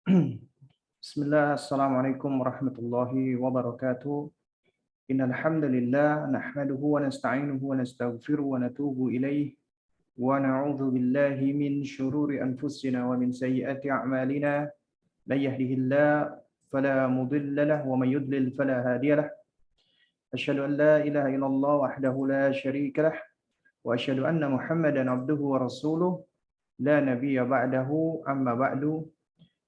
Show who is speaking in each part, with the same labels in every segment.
Speaker 1: Bismillah, Assalamualaikum warahmatullahi wabarakatuh. Innal hamdalillah nahmaduhu wa nasta'inuhu wa nastaghfiruhu wa natubu ilaih wa na'udzu billahi min syururi anfusina wa min sayyiati a'malina. May yahdihillahu fala mudilla lahu wa may yudlil fala hadiya lahu. Asyhadu an la ilaha illallah wahdahu la syarika lahu wa asyhadu anna Muhammadan abduhu wa rasuluh la nabiyya ba'dahu amma ba'du.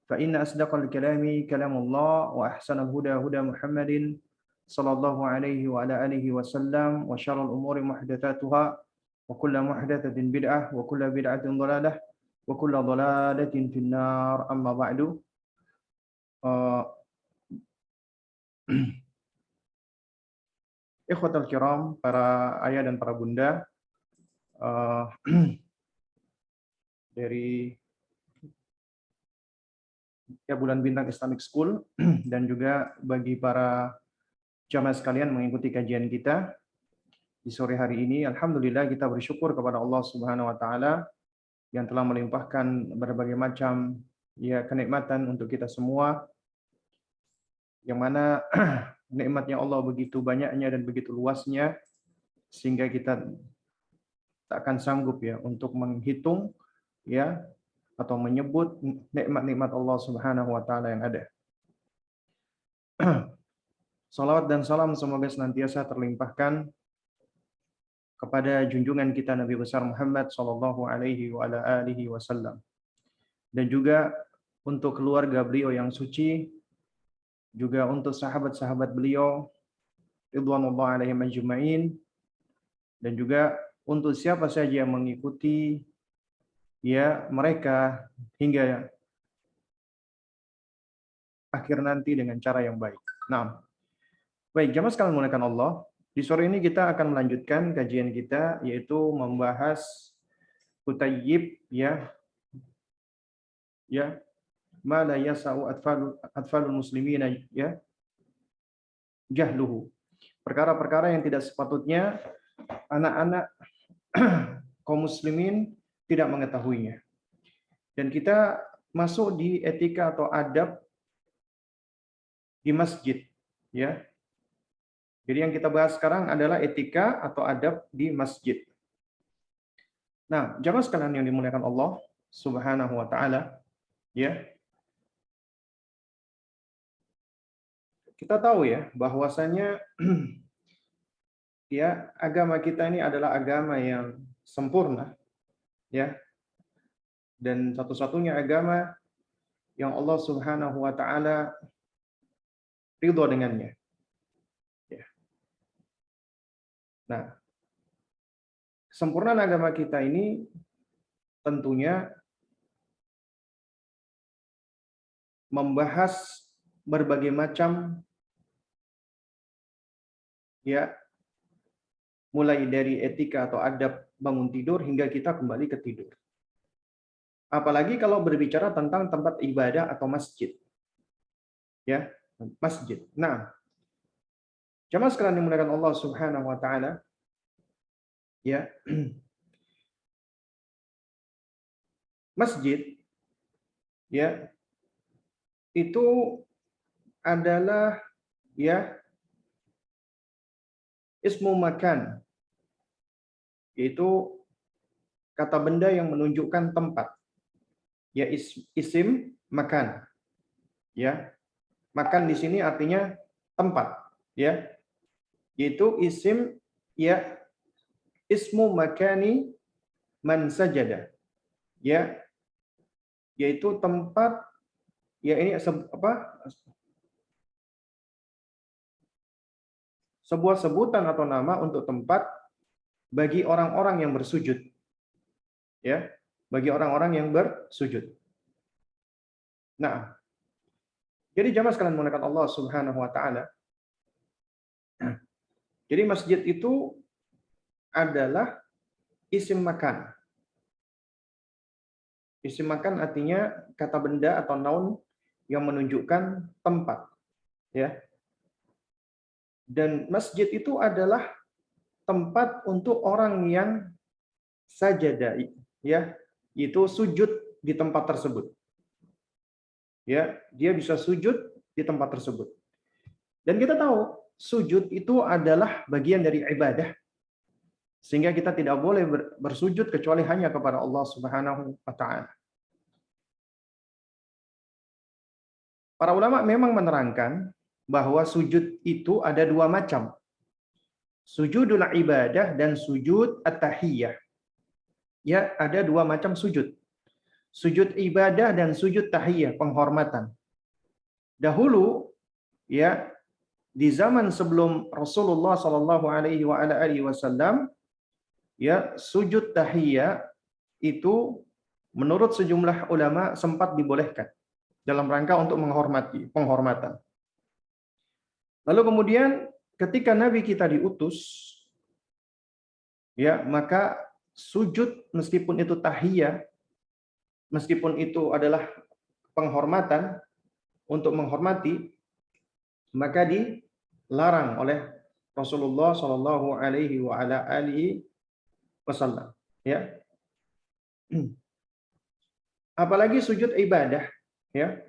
Speaker 1: فإن أصدق الكلام كلام الله وأحسن الهدى هدى محمد صلى الله عليه وعلى آله وسلم وشر الأمور محدثاتها وكل محدثة بدعة وكل بدعة ضلالة وكل ضلالة في النار أما بعد. Ikhwatal kiram, para ayah dan para bunda, dari Bulan Bintang Islamic School dan juga bagi para jamaah sekalian mengikuti kajian kita di sore hari ini. Alhamdulillah kita bersyukur kepada Allah Subhanahu wa taala yang telah melimpahkan berbagai macam kenikmatan untuk kita semua, yang mana nikmatnya Allah begitu banyaknya dan begitu luasnya sehingga kita tak akan sanggup untuk menghitung atau menyebut nikmat-nikmat Allah Subhanahu wa taala yang ada. Salawat dan salam semoga senantiasa terlimpahkan kepada junjungan kita Nabi besar Muhammad sallallahu alaihi wa ala alihi wasallam, dan juga untuk keluarga beliau yang suci, juga untuk sahabat-sahabat beliau ridwanullah alaihim ajma'in, dan juga untuk siapa saja yang mengikuti mereka hingga akhir nanti dengan cara yang baik. Nah, baik, jamaah sekalian menggunakan Allah. Di sore ini kita akan melanjutkan kajian kita, yaitu membahas kutayyib ma la yasa'u atfalul muslimina jahluhu. Perkara-perkara yang tidak sepatutnya anak-anak kaum muslimin tidak mengetahuinya. Dan kita masuk di etika atau adab di masjid, Jadi yang kita bahas sekarang adalah etika atau adab di masjid. Nah, jamaah sekalian yang dimuliakan Allah Subhanahu wa taala, kita tahu bahwasanya agama kita ini adalah agama yang sempurna, dan satu-satunya agama yang Allah Subhanahu wa taala ridho dengannya. Nah, kesempurnaan agama kita ini tentunya membahas berbagai macam mulai dari etika atau adab bangun tidur hingga kita kembali ke tidur. Apalagi kalau berbicara tentang tempat ibadah atau masjid. Masjid. Nah, jamaah sekalian dimuliakan Allah Subhanahu wa taala, masjid itu adalah ismu makan, yaitu kata benda yang menunjukkan tempat. Isim makan. Makan di sini artinya tempat, yaitu isim ismu makani man sajada, yaitu tempat, ini sebuah sebutan atau nama untuk tempat bagi orang-orang yang bersujud, bagi orang-orang yang bersujud. Nah, jadi jamaah sekalian menggunakan Allah Subhanahu wa taala. Jadi masjid itu adalah isim makan. Isim makan artinya kata benda atau noun yang menunjukkan tempat, Dan masjid itu adalah tempat untuk orang yang sajadah, yaitu sujud di tempat tersebut. ya, dia bisa sujud di tempat tersebut. Dan kita tahu sujud itu adalah bagian dari ibadah, sehingga kita tidak boleh bersujud kecuali hanya kepada Allah Subhanahu wa taala. Para ulama memang menerangkan bahwa sujud itu ada dua macam. Sujudul ibadah dan sujud at-tahiyyah. Ya, ada dua macam sujud. Sujud ibadah dan sujud tahiyyah, penghormatan. Dahulu, ya, di zaman sebelum Rasulullah Shallallahu Alaihi Wasallam, ya, sujud tahiyyah itu menurut sejumlah ulama sempat dibolehkan dalam rangka untuk menghormati, penghormatan. Lalu kemudian ketika Nabi kita diutus, ya, maka sujud meskipun itu tahiyah, meskipun itu adalah penghormatan untuk menghormati, maka dilarang oleh Rasulullah Shallallahu Alaihi Wasallam. Ya, apalagi sujud ibadah, ya,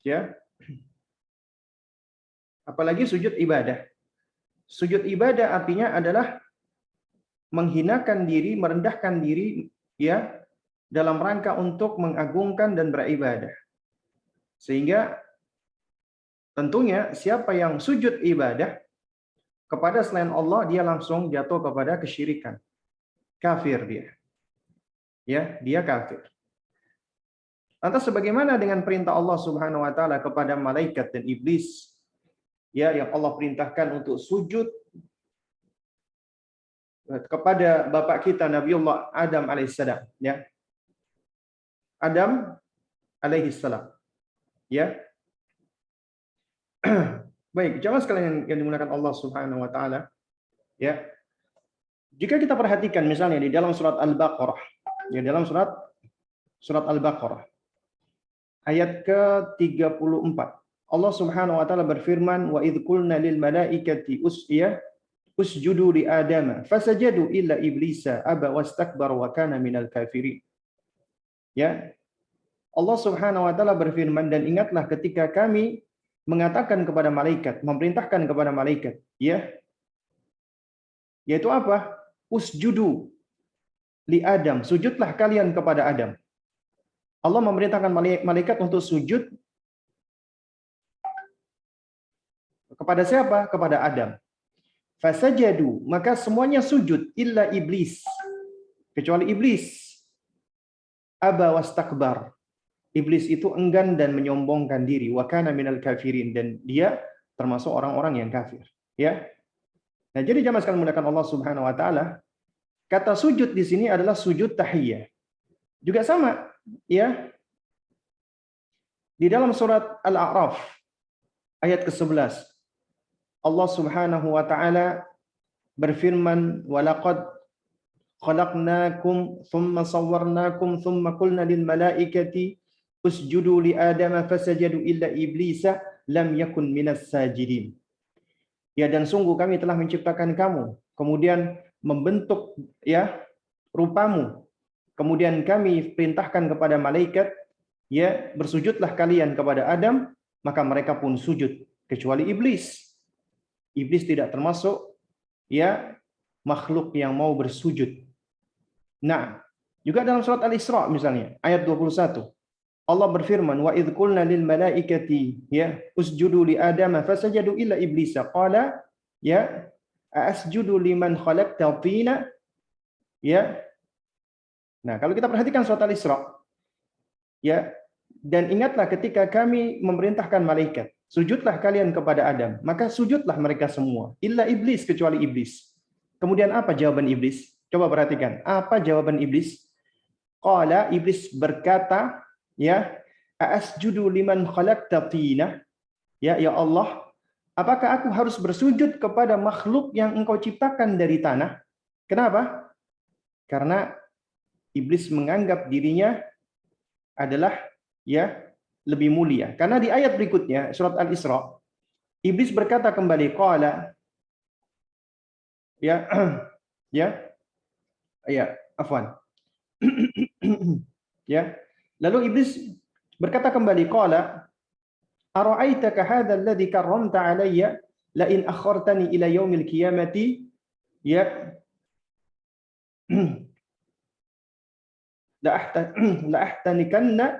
Speaker 1: ya, apalagi sujud ibadah. Sujud ibadah artinya adalah menghinakan diri, merendahkan diri, ya, dalam rangka untuk mengagungkan dan beribadah. Sehingga tentunya siapa yang sujud ibadah kepada selain Allah, dia langsung jatuh kepada kesyirikan. Kafir dia. Ya, dia kafir. Lantas sebagaimana dengan perintah Allah Subhanahu wa taala kepada malaikat dan iblis, ya, yang Allah perintahkan untuk sujud kepada bapak kita Nabiullah Adam alaihissalam, ya. Adam alaihissalam, ya. Baik, jamaah sekalian yang dimuliakan Allah Subhanahu wa taala, ya. Jika kita perhatikan misalnya di dalam surat Al-Baqarah, ya, dalam surat Al-Baqarah ayat ke-34, Allah Subhanahu wa taala berfirman, wa idz qulna lil malaikati usjudu li Adama fasajadu illa iblisa aba wastakbara wa kana minal kafirin. Ya. Allah Subhanahu wa taala berfirman, dan ingatlah ketika kami mengatakan kepada malaikat, memerintahkan kepada malaikat, ya, yaitu apa? Usjudu li Adam, sujudlah kalian kepada Adam. Allah memerintahkan malaikat untuk sujud kepada siapa? Kepada Adam. Fasajadu, maka semuanya sujud illa iblis, kecuali iblis. Aba wastakbar, iblis itu enggan dan menyombongkan diri. Wa kana minal kafirin, dan dia termasuk orang-orang yang kafir. Ya. Nah, jadi jamaah sekalian menggunakan Allah Subhanahu wa taala, kata sujud di sini adalah sujud tahiyyah. Juga sama, ya. Di dalam surat Al-A'raf ayat ke-11, Allah Subhanahu wa taala berfirman, "Walaqad khalaqnakum tsumma sawwarnakum tsumma qulna lil malaikati usjudu li Adama fasajadu illa iblisa lam yakun minas sajidin." Ya, dan sungguh kami telah menciptakan kamu, kemudian membentuk, ya, rupamu. Kemudian kami perintahkan kepada malaikat, ya, bersujudlah kalian kepada Adam, maka mereka pun sujud kecuali iblis. Iblis tidak termasuk, ya, makhluk yang mau bersujud. Nah, juga dalam surat Al-Isra misalnya ayat 21, Allah berfirman, wa idz qulna lil malaikati, ya, usjudu li Adama fasajadu illa iblisa qala, ya, asjudu liman khalaqta tina, ya. Nah, kalau kita perhatikan surat Al-Isra, ya, dan ingatlah ketika kami memerintahkan malaikat, sujudlah kalian kepada Adam, maka sujudlah mereka semua, illa iblis, kecuali iblis. Kemudian apa jawaban iblis? Coba perhatikan, apa jawaban iblis? Qala, iblis berkata, ya, asjudu liman khalaqta tina, ya, ya Allah, apakah aku harus bersujud kepada makhluk yang engkau ciptakan dari tanah? Kenapa? Karena iblis menganggap dirinya adalah, ya, lebih mulia. Karena di ayat berikutnya surat Al-Isra, iblis berkata kembali, qala, ya, ya, ya, afwan. Ya. Lalu iblis berkata kembali, qala ara'aitaka hadzal ladzi karramta 'alayya la in akhartani ila yaumil qiyamati ya la ahtanikanna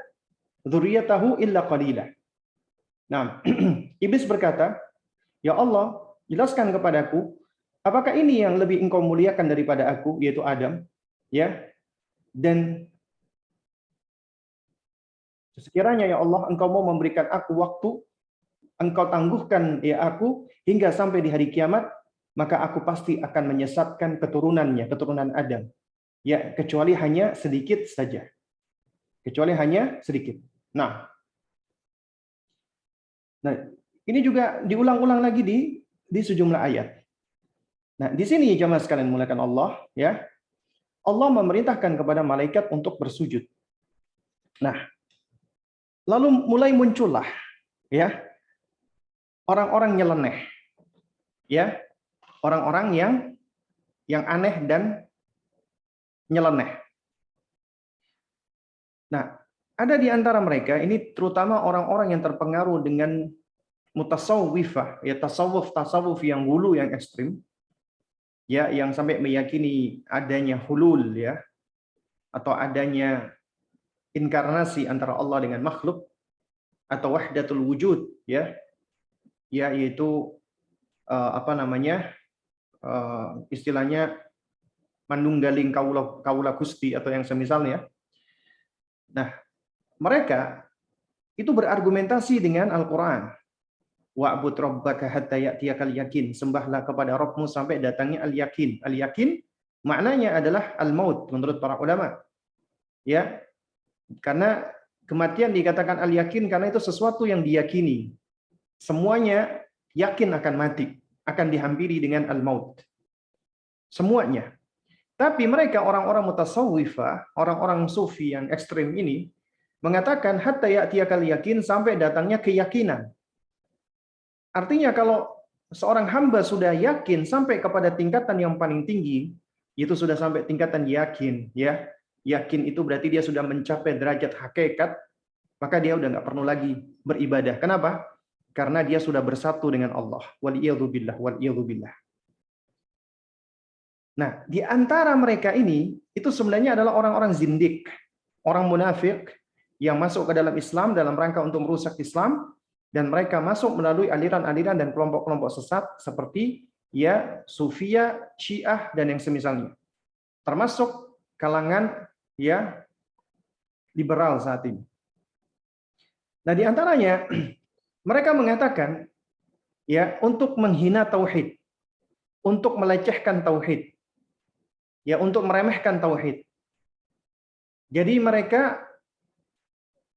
Speaker 1: dzurriyyatahu illa qalila. Nah, iblis berkata, "Ya Allah, jelaskan kepadaku, apakah ini yang lebih engkau muliakan daripada aku, yaitu Adam?" Ya. Dan sekiranya ya Allah, engkau mau memberikan aku waktu, engkau tangguhkan ya aku hingga sampai di hari kiamat, maka aku pasti akan menyesatkan keturunannya, keturunan Adam. Ya, kecuali hanya sedikit saja. Kecuali hanya sedikit. Nah, ini juga diulang-ulang lagi di sejumlah ayat. Nah, di sini jemaah sekalian muliakan Allah, ya. Allah memerintahkan kepada malaikat untuk bersujud. Nah, lalu mulai muncullah ya orang-orang nyeleneh. Ya, orang-orang yang aneh dan nyeleneh. Nah, ada di antara mereka ini terutama orang-orang yang terpengaruh dengan mutasawwifah, ya tasawuf yang hulu yang ekstrim, ya yang sampai meyakini adanya hulul ya atau adanya inkarnasi antara Allah dengan makhluk atau wahdatul wujud ya, yaitu istilahnya manunggaling kaula Gusti atau yang semisalnya. Nah, mereka itu berargumentasi dengan Al-Qur'an. Wa'bud rabbaka hatta ya'tiyakal yakin. Sembahlah kepada Rabbmu sampai datangnya al-yakin. Al-yakin maknanya adalah al-maut menurut para ulama. Ya. Karena kematian dikatakan al-yakin karena itu sesuatu yang diyakini. Semuanya yakin akan mati, akan dihampiri dengan al-maut. Semuanya. Tapi mereka orang-orang mutasawwifah, orang-orang sufi yang ekstrem ini mengatakan hatta ya'tiyakal yakin, sampai datangnya keyakinan. Artinya kalau seorang hamba sudah yakin sampai kepada tingkatan yang paling tinggi, itu sudah sampai tingkatan yakin, ya. Yakin itu berarti dia sudah mencapai derajat hakikat, maka dia udah nggak perlu lagi beribadah. Kenapa? Karena dia sudah bersatu dengan Allah. Waliyadzubillah, waliyadzubillah. Nah, di antara mereka ini, itu sebenarnya adalah orang-orang zindik, orang munafik yang masuk ke dalam Islam dalam rangka untuk merusak Islam, dan mereka masuk melalui aliran-aliran dan kelompok-kelompok sesat seperti ya Sufia, Syiah dan yang semisalnya. Termasuk kalangan ya liberal saat ini. Nah, di antaranya mereka mengatakan ya untuk menghina tauhid, untuk melecehkan tauhid, ya untuk meremehkan tauhid. Jadi mereka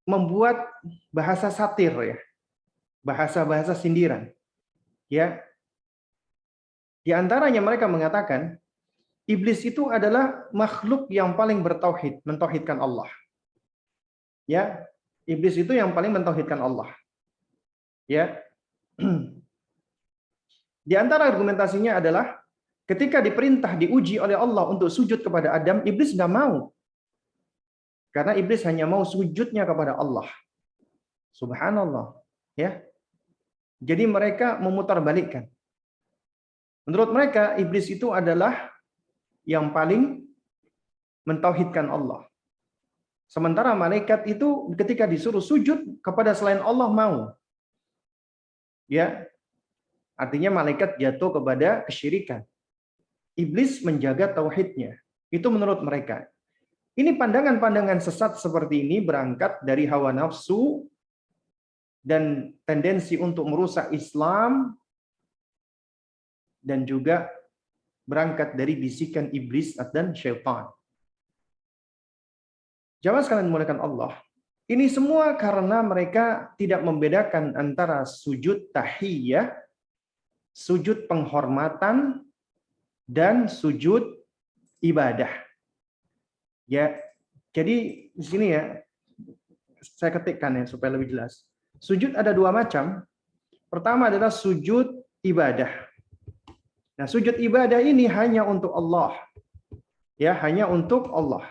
Speaker 1: membuat bahasa satir ya. Bahasa-bahasa sindiran. Ya. Di antaranya mereka mengatakan iblis itu adalah makhluk yang paling bertauhid, mentauhidkan Allah. Ya, iblis itu yang paling mentauhidkan Allah. Ya. Di antara argumentasinya adalah ketika diperintah diuji oleh Allah untuk sujud kepada Adam, iblis nggak mau. Karena iblis hanya mau sujudnya kepada Allah. Subhanallah. Ya. Jadi mereka memutarbalikkan. Menurut mereka, iblis itu adalah yang paling mentauhidkan Allah. Sementara malaikat itu ketika disuruh sujud kepada selain Allah mau. Ya. Artinya malaikat jatuh kepada kesyirikan. Iblis menjaga tauhidnya. Itu menurut mereka. Ini pandangan-pandangan sesat seperti ini berangkat dari hawa nafsu dan tendensi untuk merusak Islam, dan juga berangkat dari bisikan iblis dan syaitan. Jamaah sekalian dimuliakan Allah, ini semua karena mereka tidak membedakan antara sujud tahiyah, sujud penghormatan, dan sujud ibadah. Ya, jadi di sini ya, saya ketikkan ya supaya lebih jelas. Sujud ada dua macam. Pertama adalah sujud ibadah. Nah, sujud ibadah ini hanya untuk Allah. Ya, hanya untuk Allah.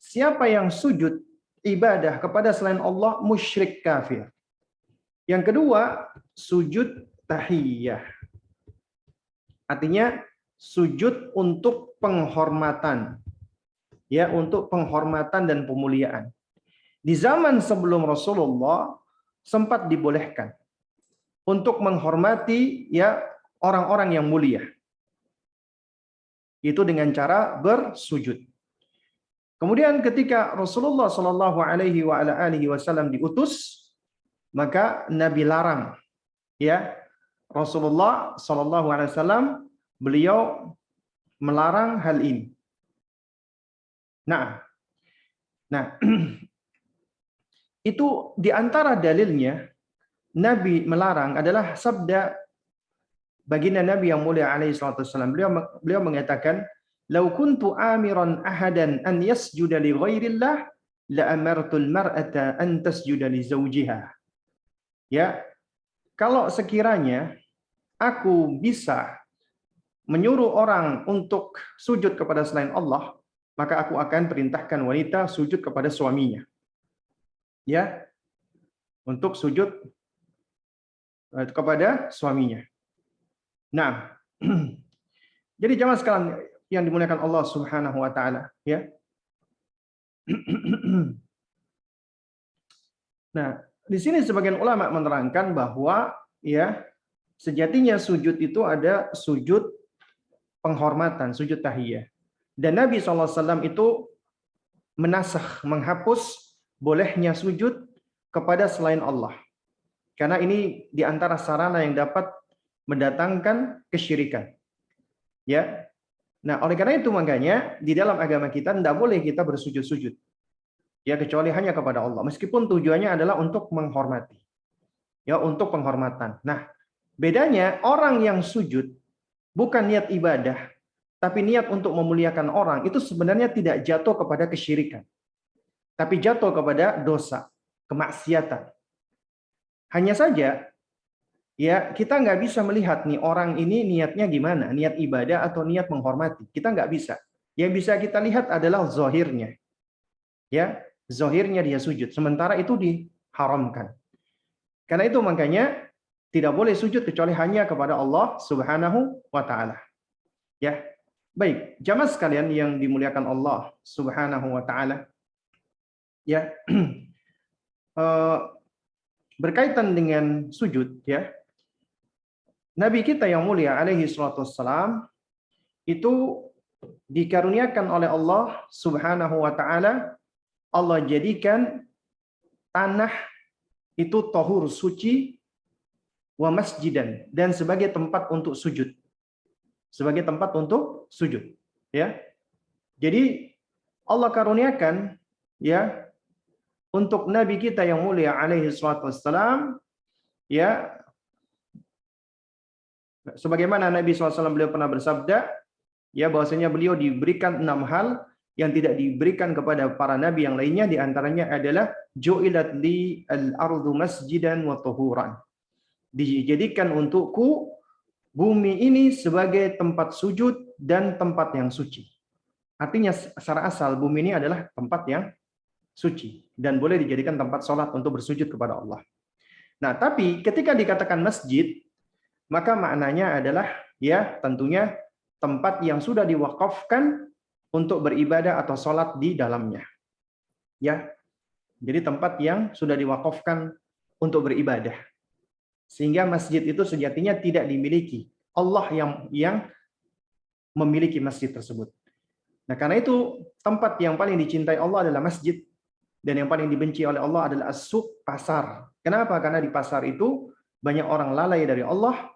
Speaker 1: siapa yang sujud ibadah kepada selain Allah musyrik kafir. Yang kedua, sujud tahiyah. Artinya sujud untuk penghormatan. Ya, untuk penghormatan dan pemuliaan. Di zaman sebelum Rasulullah sempat dibolehkan untuk menghormati ya orang-orang yang mulia. Itu dengan cara bersujud. Kemudian ketika Rasulullah Shallallahu Alaihi Wasallam diutus, maka Nabi larang, ya Rasulullah Shallallahu Alaihi Wasallam beliau melarang hal ini. Nah, itu diantara dalilnya Nabi melarang adalah sabda baginda Nabi yang mulia alaihi salatu wasallam. Beliau mengatakan, "Lau kuntu amiran ahadan an yasjuda li ghairillah la amartul mar'ata an tasjuda li zawjiha." Ya, kalau sekiranya aku bisa menyuruh orang untuk sujud kepada selain Allah, maka aku akan perintahkan wanita sujud kepada suaminya. Ya, untuk sujud kepada suaminya. Nah, jadi jamaah sekalian yang dimuliakan Allah Subhanahu wa taala, ya. Nah, di sini sebagian ulama menerangkan bahwa ya sejatinya sujud itu ada sujud penghormatan, sujud tahiyah. Dan Nabi SAW itu menasakh, menghapus bolehnya sujud kepada selain Allah. Karena ini di antara sarana yang dapat mendatangkan kesyirikan. Ya. Nah, oleh karena itu makanya di dalam agama kita tidak boleh kita bersujud-sujud. Ya, kecuali hanya kepada Allah. Meskipun tujuannya adalah untuk menghormati. Ya, untuk penghormatan. Nah, bedanya orang yang sujud bukan niat ibadah, tapi niat untuk memuliakan orang, itu sebenarnya tidak jatuh kepada kesyirikan. Tapi jatuh kepada dosa, kemaksiatan. Hanya saja, ya kita nggak bisa melihat nih orang ini niatnya gimana, niat ibadah atau niat menghormati. Kita nggak bisa. Yang bisa kita lihat adalah zahirnya. Ya, zahirnya dia sujud. Sementara itu diharamkan. Karena itu makanya tidak boleh sujud kecuali hanya kepada Allah Subhanahu wa taala. Ya. Baik, jamaah sekalian yang dimuliakan Allah Subhanahu wa taala. Ya. Berkaitan dengan sujud, ya. Nabi kita yang mulia alaihi salatu wassalam itu dikaruniakan oleh Allah Subhanahu wa taala, Allah jadikan tanah itu tahur, suci, wa masjidan, dan sebagai tempat untuk sujud. Sebagai tempat untuk sujud, ya. Jadi Allah karuniakan ya untuk Nabi kita yang mulia alaihi salatu wassalam, ya, sebagaimana Nabi SAW beliau pernah bersabda, ya, bahwasanya beliau diberikan 6 hal yang tidak diberikan kepada para nabi yang lainnya, diantaranya adalah ju'ilat li al-ardu masjidan wa tuhuran. Dijadikan untukku bumi ini sebagai tempat sujud dan tempat yang suci. Artinya secara asal bumi ini adalah tempat yang suci dan boleh dijadikan tempat sholat untuk bersujud kepada Allah. Nah, tapi ketika dikatakan masjid, maka maknanya adalah ya tentunya tempat yang sudah diwakafkan untuk beribadah atau sholat di dalamnya. Ya, jadi tempat yang sudah diwakafkan untuk beribadah. Sehingga masjid itu sejatinya tidak dimiliki. Allah yang memiliki masjid tersebut. Nah, karena itu tempat yang paling dicintai Allah adalah masjid. Dan yang paling dibenci oleh Allah adalah as-suq, pasar. Kenapa? Karena di pasar itu banyak orang lalai dari Allah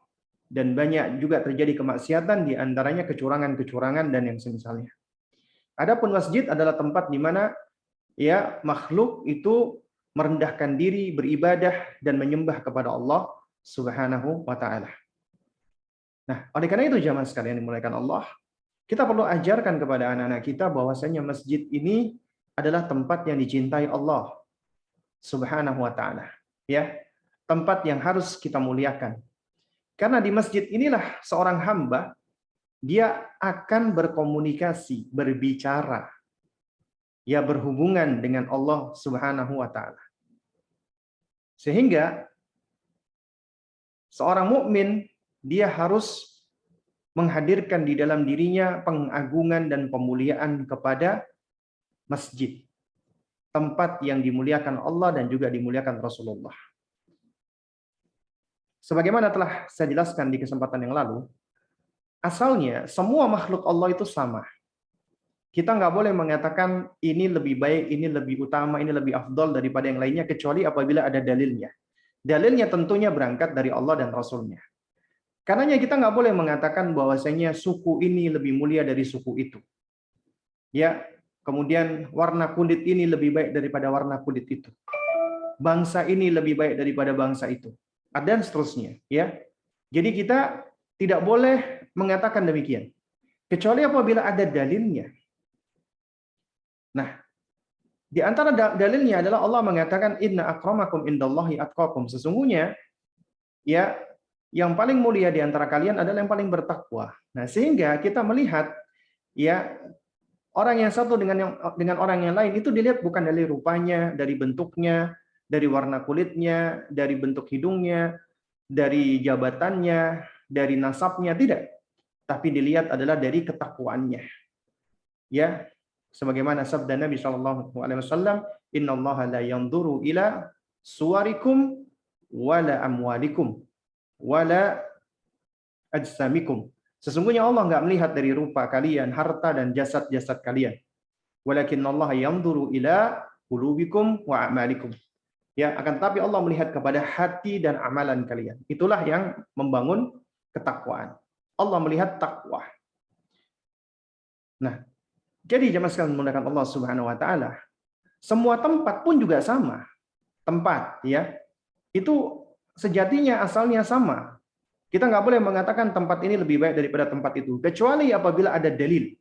Speaker 1: dan banyak juga terjadi kemaksiatan, di antaranya kecurangan-kecurangan dan yang semisalnya. Adapun masjid adalah tempat di mana ya makhluk itu merendahkan diri, beribadah dan menyembah kepada Allah Subhanahu wa taala. Nah, oleh karena itu jamaah sekalian dimuliakan Allah, kita perlu ajarkan kepada anak-anak kita bahwasanya masjid ini adalah tempat yang dicintai Allah Subhanahu wa taala, ya. Tempat yang harus kita muliakan. Karena di masjid inilah seorang hamba dia akan berkomunikasi, berbicara ya berhubungan dengan Allah Subhanahu wa taala. Sehingga seorang mukmin dia harus menghadirkan di dalam dirinya pengagungan dan pemuliaan kepada masjid, tempat yang dimuliakan Allah dan juga dimuliakan Rasulullah. Sebagaimana telah saya jelaskan di kesempatan yang lalu, asalnya semua makhluk Allah itu sama. Kita nggak boleh mengatakan ini lebih baik, ini lebih utama, ini lebih afdol daripada yang lainnya, kecuali apabila ada dalilnya. Dalilnya tentunya berangkat dari Allah dan Rasulnya. Karenanya kita nggak boleh mengatakan bahwasanya suku ini lebih mulia dari suku itu. Ya, kemudian warna kulit ini lebih baik daripada warna kulit itu. Bangsa ini lebih baik daripada bangsa itu. Dan seterusnya, ya. Jadi kita tidak boleh mengatakan demikian. Kecuali apabila ada dalilnya. Nah, di antara dalilnya adalah Allah mengatakan inna akramakum indallahi atqakum. Sesungguhnya ya yang paling mulia di antara kalian adalah yang paling bertakwa. Nah, sehingga kita melihat ya orang yang satu dengan orang yang lain itu dilihat bukan dari rupanya, dari bentuknya, dari warna kulitnya, dari bentuk hidungnya, dari jabatannya, dari nasabnya, tidak. Tapi dilihat adalah dari ketakwaannya. Ya, sebagaimana sabda Nabi Shallallahu Alaihi Wasallam, Innallaha la yanzuru ila suwarikum wala amwalikum wala ajsamikum. Sesungguhnya Allah nggak melihat dari rupa kalian, harta dan jasad-jasad kalian. Walakinallaha yanzuru ila qulubikum wa a'malikum. Ya, akan tapi Allah melihat kepada hati dan amalan kalian. Itulah yang membangun ketakwaan. Allah melihat takwa. Nah, jadi jemaah sekalian menggunakan Allah Subhanahu wa taala, semua tempat pun juga sama. Tempat ya. Itu sejatinya asalnya sama. Kita nggak boleh mengatakan tempat ini lebih baik daripada tempat itu, kecuali apabila ada dalil.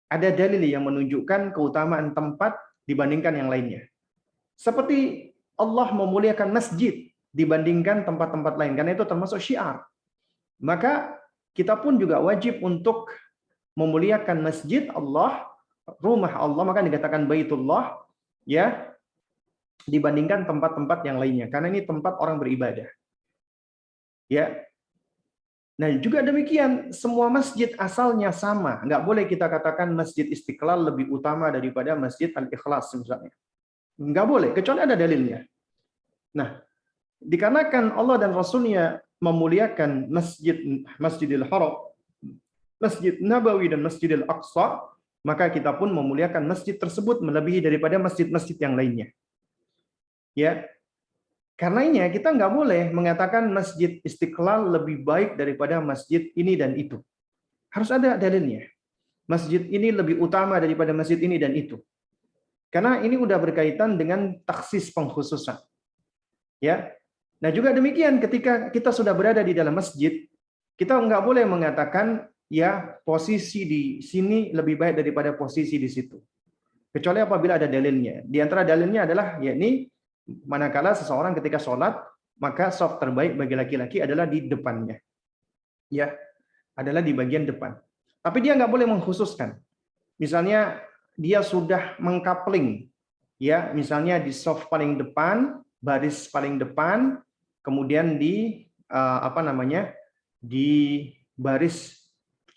Speaker 1: Ada dalil yang menunjukkan keutamaan tempat dibandingkan yang lainnya. Seperti Allah memuliakan masjid dibandingkan tempat-tempat lain, karena itu termasuk syiar. Maka kita pun juga wajib untuk memuliakan masjid Allah, rumah Allah, maka dikatakan Baitullah, ya, dibandingkan tempat-tempat yang lainnya, karena ini tempat orang beribadah. Ya. Nah, juga demikian, semua masjid asalnya sama. Nggak boleh kita katakan Masjid Istiqlal lebih utama daripada Masjid Al-Ikhlas misalnya. Nggak boleh, kecuali ada dalilnya. Nah, dikarenakan Allah dan Rasulnya memuliakan Masjidil Haram, Masjid Nabawi dan Masjidil Aqsa, maka kita pun memuliakan masjid tersebut melebihi daripada masjid-masjid yang lainnya. Ya, karenanya kita nggak boleh mengatakan Masjid Istiqlal lebih baik daripada masjid ini dan itu. Harus ada dalilnya. Masjid ini lebih utama daripada masjid ini dan itu. Karena ini udah berkaitan dengan taksis pengkhususan. Ya. Nah, juga demikian ketika kita sudah berada di dalam masjid, kita nggak boleh mengatakan ya posisi di sini lebih baik daripada posisi di situ. Kecuali apabila ada dalilnya. Di antara dalilnya adalah yakni manakala seseorang ketika sholat, maka shaf terbaik bagi laki-laki adalah di depannya. Ya, adalah di bagian depan. Tapi dia nggak boleh mengkhususkan. Misalnya dia sudah mengkapling, ya, misalnya di shaf paling depan, baris paling depan, kemudian di di baris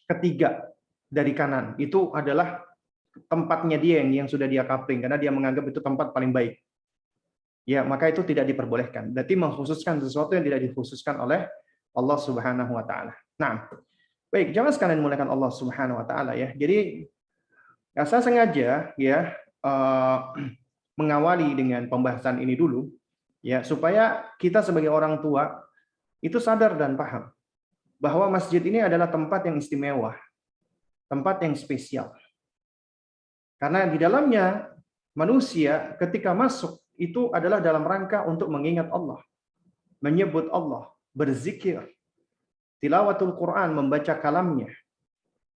Speaker 1: ketiga dari kanan. Itu adalah tempatnya dia yang sudah dia kapling karena dia menganggap itu tempat paling baik. Ya, maka itu tidak diperbolehkan. Berarti mengkhususkan sesuatu yang tidak dikhususkan oleh Allah Subhanahu wa taala. Nah, baik, jamaah sekalian muliakan Allah Subhanahu wa taala ya. Jadi ya, saya sengaja ya mengawali dengan pembahasan ini dulu ya supaya kita sebagai orang tua itu sadar dan paham bahwa masjid ini adalah tempat yang istimewa, tempat yang spesial. Karena di dalamnya manusia ketika masuk itu adalah dalam rangka untuk mengingat Allah, menyebut Allah, berzikir, tilawatul Quran, membaca kalamnya,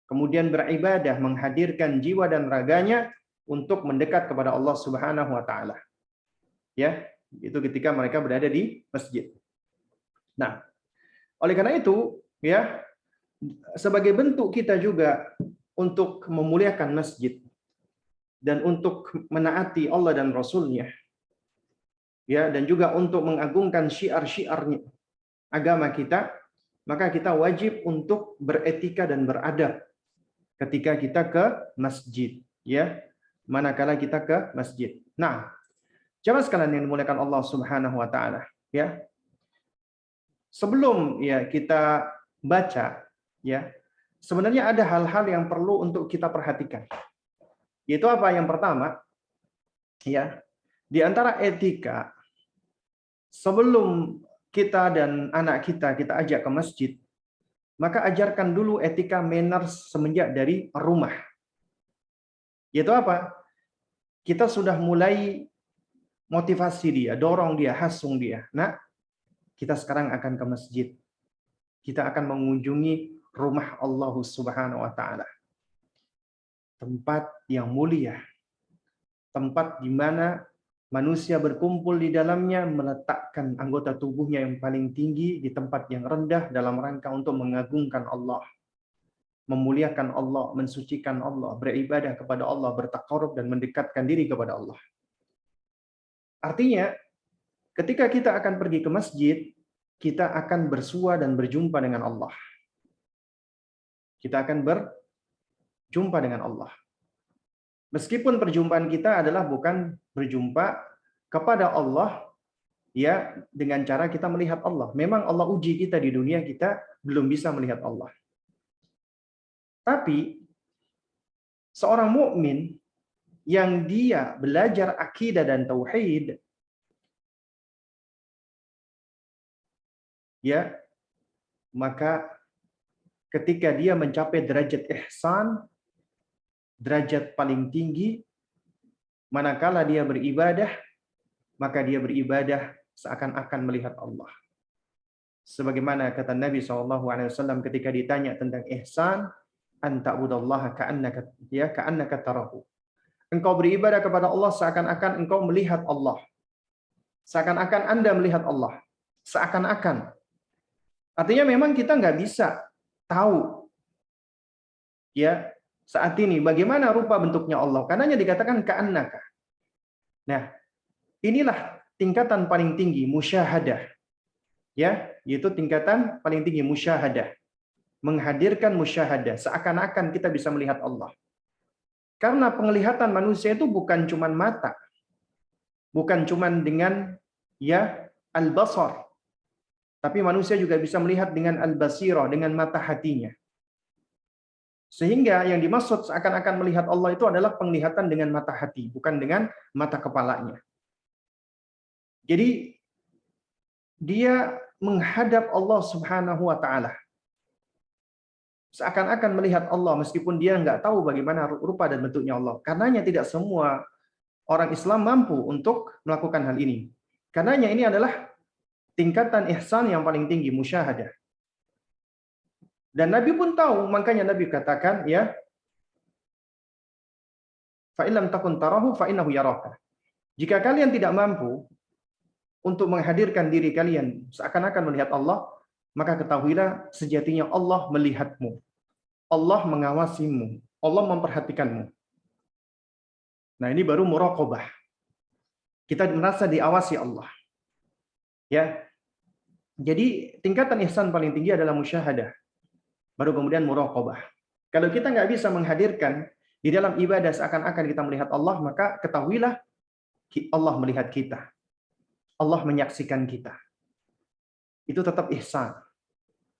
Speaker 1: kemudian beribadah, menghadirkan jiwa dan raganya untuk mendekat kepada Allah Subhanahu wa taala. Ya, itu ketika mereka berada di masjid. Nah, oleh karena itu, ya, sebagai bentuk kita juga untuk memuliakan masjid, dan untuk menaati Allah dan Rasul-Nya, ya, dan juga untuk mengagungkan syiar-syiarnya agama kita, maka kita wajib untuk beretika dan beradab ketika kita ke masjid, ya, manakala kita ke masjid. Nah, jamaah sekalian yang dimuliakan Allah Subhanahu wa taala, ya. Sebelum ya kita baca, ya, sebenarnya ada hal-hal yang perlu untuk kita perhatikan. Yaitu apa? Yang pertama, ya, di antara etika sebelum kita dan anak kita ajak ke masjid, maka ajarkan dulu etika manners semenjak dari rumah. Yaitu apa? Kita sudah mulai motivasi dia, dorong dia, hasung dia. Nah, kita sekarang akan ke masjid. Kita akan mengunjungi rumah Allah Subhanahu wa taala. Tempat yang mulia. Tempat di mana manusia berkumpul di dalamnya, meletakkan anggota tubuhnya yang paling tinggi di tempat yang rendah dalam rangka untuk mengagungkan Allah, memuliakan Allah, mensucikan Allah, beribadah kepada Allah, bertakarub dan mendekatkan diri kepada Allah. Artinya, ketika kita akan pergi ke masjid, kita akan bersua dan berjumpa dengan Allah. Kita akan berjumpa dengan Allah. Meskipun perjumpaan kita adalah bukan berjumpa kepada Allah, ya, dengan cara kita melihat Allah. Memang Allah uji kita di dunia, kita belum bisa melihat Allah. Tapi seorang mukmin yang dia belajar akidah dan tauhid, ya, maka ketika dia mencapai derajat ihsan, derajat paling tinggi, manakala dia beribadah, maka dia beribadah seakan-akan melihat Allah. Sebagaimana kata Nabi SAW ketika ditanya tentang ihsan, anta'budallaha ka'annaka tarahu. Engkau beribadah kepada Allah seakan-akan engkau melihat Allah. Seakan-akan Anda melihat Allah. Seakan-akan. Artinya memang kita nggak bisa tahu, ya, saat ini bagaimana rupa bentuknya Allah. Karenanya dikatakan ka'annaka. Nah, inilah tingkatan paling tinggi, musyahadah. Ya, yaitu tingkatan paling tinggi, musyahadah. Menghadirkan musyahadah, seakan-akan kita bisa melihat Allah. Karena penglihatan manusia itu bukan cuma mata. Bukan cuma dengan, ya, al-basar. Tapi manusia juga bisa melihat dengan al-basirah, dengan mata hatinya. Sehingga yang dimaksud seakan-akan melihat Allah itu adalah penglihatan dengan mata hati, bukan dengan mata kepalanya. Jadi dia menghadap Allah Subhanahu wa taala. Seakan-akan melihat Allah meskipun dia nggak tahu bagaimana rupa dan bentuknya Allah. Karenanya tidak semua orang Islam mampu untuk melakukan hal ini. Karenanya ini adalah tingkatan ihsan yang paling tinggi, musyahadah. Dan Nabi pun tahu, makanya Nabi katakan, ya, fa illam takun tarahu fa innahu yaraka. Jika kalian tidak mampu untuk menghadirkan diri kalian seakan-akan melihat Allah, maka ketahuilah sejatinya Allah melihatmu. Allah mengawasimu. Allah memperhatikanmu. Nah, ini baru muraqabah. Kita merasa diawasi Allah. Ya. Jadi tingkatan ihsan paling tinggi adalah musyahadah. Baru kemudian muraqabah. Kalau kita nggak bisa menghadirkan di dalam ibadah seakan-akan kita melihat Allah, maka ketahuilah Allah melihat kita. Allah menyaksikan kita. Itu tetap ihsan.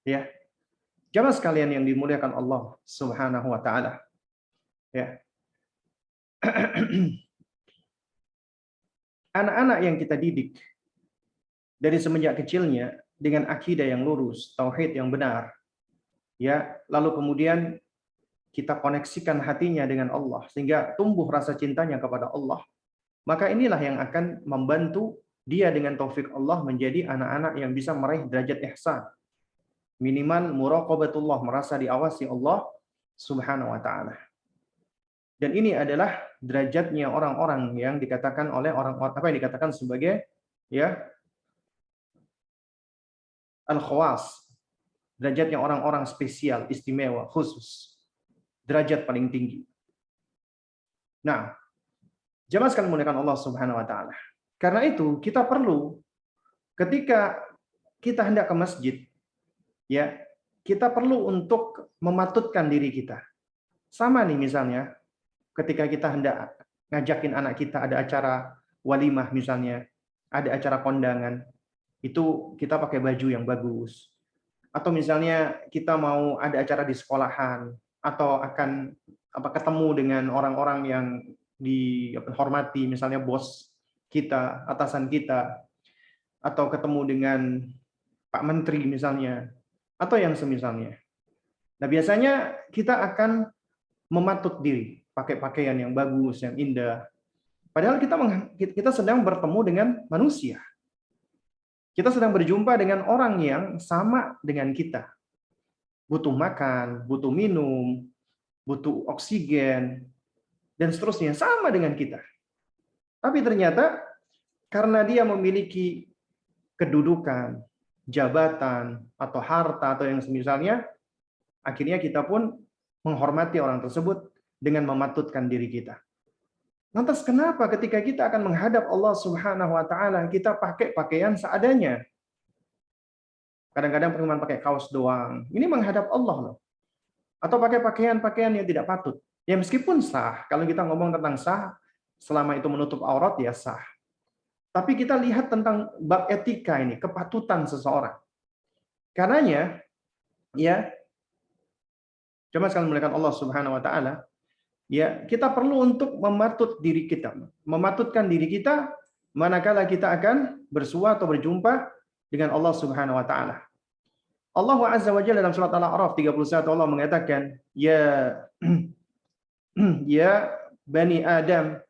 Speaker 1: Ya. Jamaah sekalian yang dimuliakan Allah Subhanahu wa taala. Ya. Anak-anak yang kita didik dari semenjak kecilnya dengan akidah yang lurus, tauhid yang benar. Ya, lalu kemudian kita koneksikan hatinya dengan Allah sehingga tumbuh rasa cintanya kepada Allah. Maka inilah yang akan membantu dia dengan taufik Allah menjadi anak-anak yang bisa meraih derajat ihsan. Minimal muraqabatullah, merasa diawasi Allah Subhanahu wa taala. Dan ini adalah derajatnya orang-orang yang dikatakan oleh orang-orang apa yang dikatakan sebagai, ya, al-khawas. Derajatnya orang-orang spesial, istimewa, khusus. Derajat paling tinggi. Nah, Jemaah sekalian dimuliakan Allah Subhanahu wa taala. Karena itu kita perlu ketika kita hendak ke masjid, ya, kita perlu untuk mematutkan diri kita. Sama nih misalnya ketika kita hendak ngajakin anak kita ada acara walimah misalnya, ada acara kondangan, itu kita pakai baju yang bagus. Atau misalnya kita mau ada acara di sekolahan atau akan ketemu dengan orang-orang yang dihormati, misalnya bos kita, atasan kita, atau ketemu dengan Pak Menteri misalnya, atau yang semisalnya. Nah, biasanya kita akan mematut diri, pakai pakaian yang bagus, yang indah. Padahal kita sedang bertemu dengan manusia. Kita sedang berjumpa dengan orang yang sama dengan kita. Butuh makan, butuh minum, butuh oksigen, dan seterusnya, sama dengan kita. Tapi ternyata karena dia memiliki kedudukan, jabatan, atau harta, atau yang semisalnya, akhirnya kita pun menghormati orang tersebut dengan mematutkan diri kita. Lantas kenapa ketika kita akan menghadap Allah Subhanahu wa taala, kita pakai pakaian seadanya? Kadang-kadang cuma pakai kaos doang. Ini menghadap Allah loh. Atau pakai pakaian-pakaian yang tidak patut. Ya meskipun sah, kalau kita ngomong tentang sah, selama itu menutup aurat ya sah. Tapi kita lihat tentang bab etika ini, kepatutan seseorang. Karenanya, ya, coba sekalian muliakan Allah Subhanahu wa taala, ya, kita perlu untuk mematutkan diri kita manakala kita akan bersua atau berjumpa dengan Allah Subhanahu wa taala. Allah Azza wa Jalla dalam surat Al-A'raf 31 Allah mengatakan, ya ya bani Adam,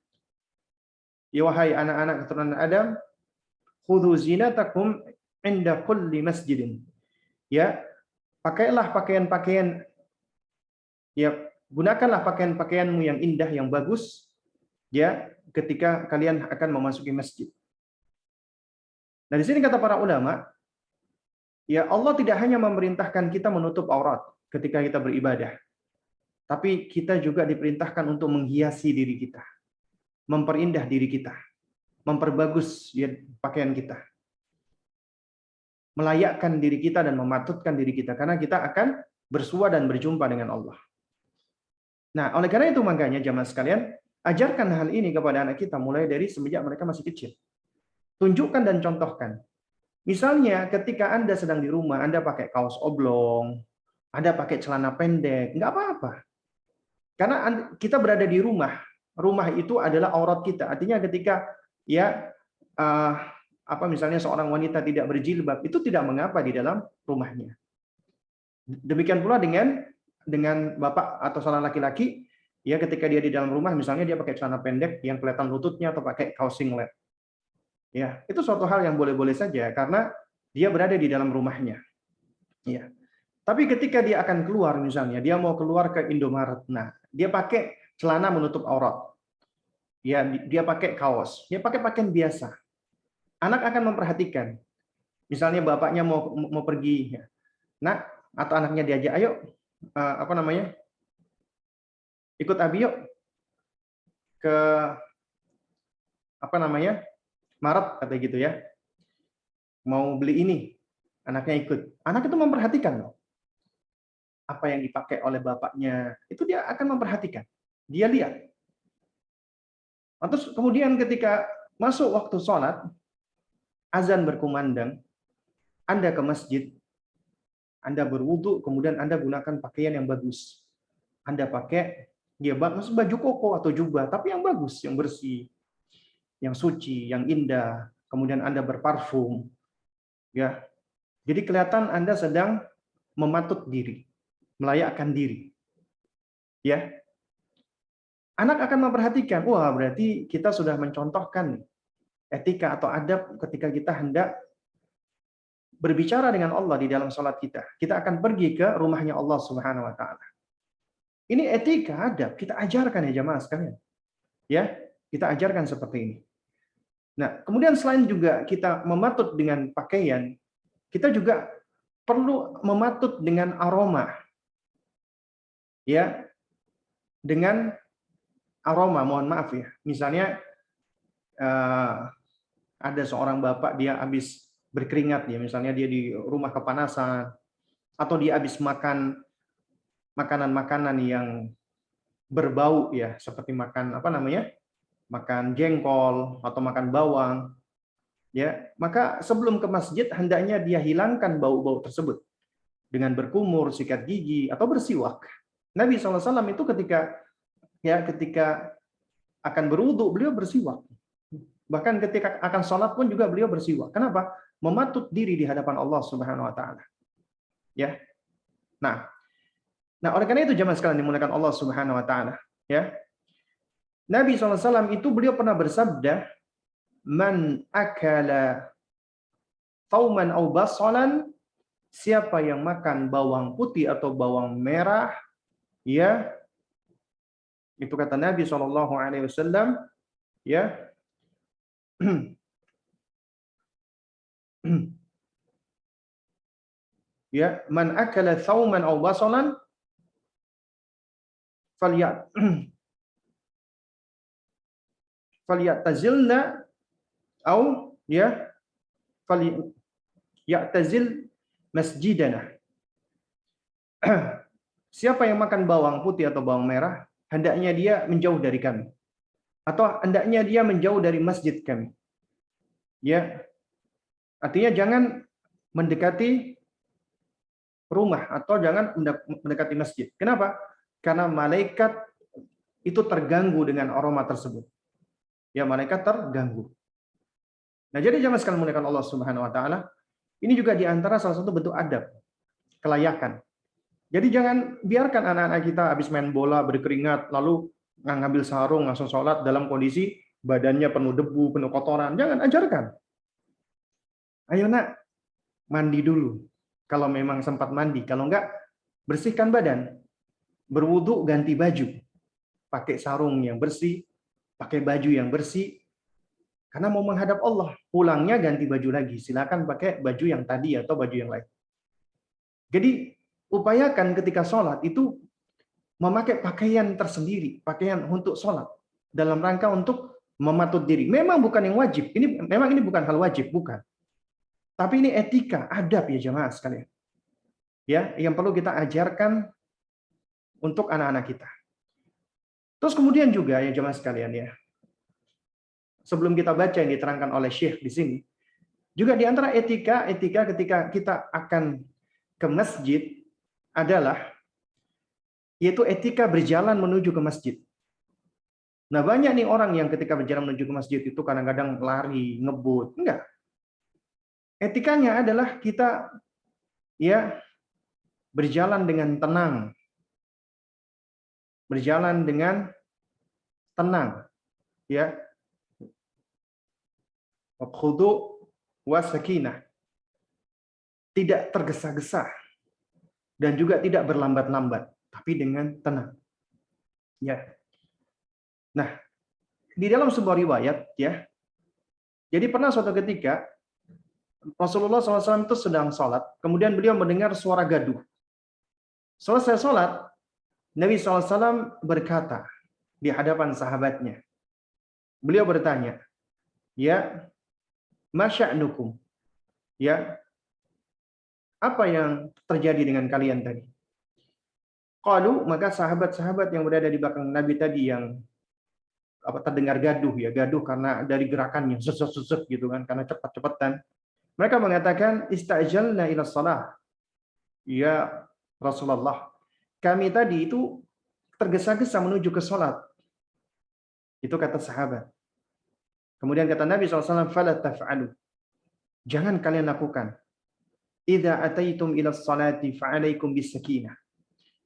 Speaker 1: ya wahai anak-anak keturunan Adam, khudhu zinatakum inda kulli masjidin. Ya, pakailah pakaian-pakaian, ya, gunakanlah pakaian-pakaianmu yang indah, yang bagus, ya, ketika kalian akan memasuki masjid. Nah, di sini kata para ulama, ya, Allah tidak hanya memerintahkan kita menutup aurat ketika kita beribadah, tapi kita juga diperintahkan untuk menghiasi diri kita, memperindah diri kita, memperbagus ya, pakaian kita, melayakkan diri kita dan mematutkan diri kita, karena kita akan bersua dan berjumpa dengan Allah. Nah, oleh karena itu makanya jamaah sekalian, ajarkan hal ini kepada anak kita mulai dari semenjak mereka masih kecil. Tunjukkan dan contohkan. Misalnya ketika Anda sedang di rumah, Anda pakai kaos oblong, Anda pakai celana pendek, nggak apa-apa. Karena kita berada di rumah. Rumah itu adalah aurat kita. Artinya ketika ya misalnya seorang wanita tidak berjilbab, itu tidak mengapa di dalam rumahnya. Demikian pula dengan bapak atau seorang laki-laki, ya ketika dia di dalam rumah, misalnya dia pakai celana pendek yang kelihatan lututnya atau pakai kaos singlet. Ya, itu suatu hal yang boleh-boleh saja karena dia berada di dalam rumahnya. Ya. Tapi ketika dia akan keluar, misalnya dia mau keluar ke Indomaret, nah dia pakai celana menutup aurat. Ya, dia pakai kaos, dia pakai pakaian biasa. Anak akan memperhatikan. Misalnya bapaknya mau pergi, ya. Nak atau anaknya diajak, ayo ikut Abi yuk ke Maret, kata gitu ya. Mau beli ini, anaknya ikut. Anak itu memperhatikan loh. Apa yang dipakai oleh bapaknya, itu dia akan memperhatikan. Dia lihat. Terus kemudian ketika masuk waktu sholat, azan berkumandang, Anda ke masjid, Anda berwudu, kemudian Anda gunakan pakaian yang bagus. Anda pakai baju koko atau jubah, tapi yang bagus, yang bersih, yang suci, yang indah. Kemudian Anda berparfum, ya. Jadi kelihatan Anda sedang mematut diri, melayakkan diri, ya. Anak akan memperhatikan, wah berarti kita sudah mencontohkan etika atau adab ketika kita hendak berbicara dengan Allah di dalam sholat kita. Kita akan pergi ke rumahnya Allah Subhanahu wa taala. Ini etika, adab, kita ajarkan ya jamaah sekalian. Ya, kita ajarkan seperti ini. Nah, kemudian selain juga kita mematut dengan pakaian, kita juga perlu mematut dengan aroma. Ya, dengan aroma, mohon maaf ya. Misalnya eh, ada seorang bapak, dia habis berkeringat, ya misalnya dia di rumah kepanasan, atau dia habis makan makanan-makanan yang berbau, ya seperti makan apa namanya, makan jengkol atau makan bawang, ya maka sebelum ke masjid hendaknya dia hilangkan bau-bau tersebut dengan berkumur, sikat gigi, atau bersiwak. Nabi SAW itu ketika akan berwudu beliau bersiwak. Bahkan ketika akan sholat pun juga beliau bersiwak. Kenapa? Mematut diri di hadapan Allah Subhanahu Wa Taala. Ya. Nah, oleh karena itu jemaah sekalian dimuliakan Allah Subhanahu Wa Taala. Ya. Nabi SAW itu beliau pernah bersabda, man akala thauman au basalan, siapa yang makan bawang putih atau bawang merah, ya, itu kata Nabi SAW, ya, ya, man akala thauman au basalan falyatazilna au ya falyatazil masjidana. Siapa yang makan bawang putih atau bawang merah, hendaknya dia menjauh dari kami, atau hendaknya dia menjauh dari masjid kami. Ya, artinya jangan mendekati rumah atau jangan mendekati masjid. Kenapa? Karena malaikat itu terganggu dengan aroma tersebut. Ya, malaikat terganggu. Nah, jadi jamaah sekalian muliakan Allah Subhanahu Wa Taala, ini juga diantara salah satu bentuk adab, kelayakan. Jadi jangan biarkan anak-anak kita habis main bola berkeringat lalu ngambil sarung langsung sholat dalam kondisi badannya penuh debu, penuh kotoran. Jangan, ajarkan. Ayo nak, mandi dulu. Kalau memang sempat mandi, kalau enggak bersihkan badan. Berwudu, ganti baju. Pakai sarung yang bersih, pakai baju yang bersih. Karena mau menghadap Allah, pulangnya ganti baju lagi. Silakan pakai baju yang tadi atau baju yang lain. Jadi upayakan ketika sholat itu memakai pakaian tersendiri, pakaian untuk sholat dalam rangka untuk mematut diri. Memang bukan yang wajib. Memang ini bukan hal wajib, bukan. Tapi ini etika, adab ya jemaah sekalian. Ya, yang perlu kita ajarkan untuk anak-anak kita. Terus kemudian juga ya jemaah sekalian ya. Sebelum kita baca yang diterangkan oleh Syekh di sini, juga di antara etika ketika kita akan ke masjid adalah yaitu etika berjalan menuju ke masjid. Nah, banyak nih orang yang ketika berjalan menuju ke masjid itu kadang-kadang lari, ngebut. Enggak. Etikanya adalah kita ya berjalan dengan tenang. Berjalan dengan tenang. Ya. Khudu was sakinah. Tidak tergesa-gesa dan juga tidak berlambat-lambat, tapi dengan tenang. Ya. Nah, di dalam sebuah riwayat ya. Jadi pernah suatu ketika Rasulullah SAW itu sedang sholat, kemudian beliau mendengar suara gaduh. Selesai sholat, Nabi SAW berkata di hadapan sahabatnya. Beliau bertanya, ya, masya'nukum, ya, apa yang terjadi dengan kalian tadi? Qalu, maka sahabat-sahabat yang berada di belakang Nabi tadi yang terdengar gaduh ya, gaduh karena dari gerakannya susut gitu kan, karena cepat-cepatan. Mereka mengatakan istajalna ila shalah. Ya Rasulullah, kami tadi itu tergesa-gesa menuju ke salat. Itu kata sahabat. Kemudian kata Nabi SAW, fala taf'alu. Jangan kalian lakukan. Idza ataitum ila sholati fa'alaikum bisakinah.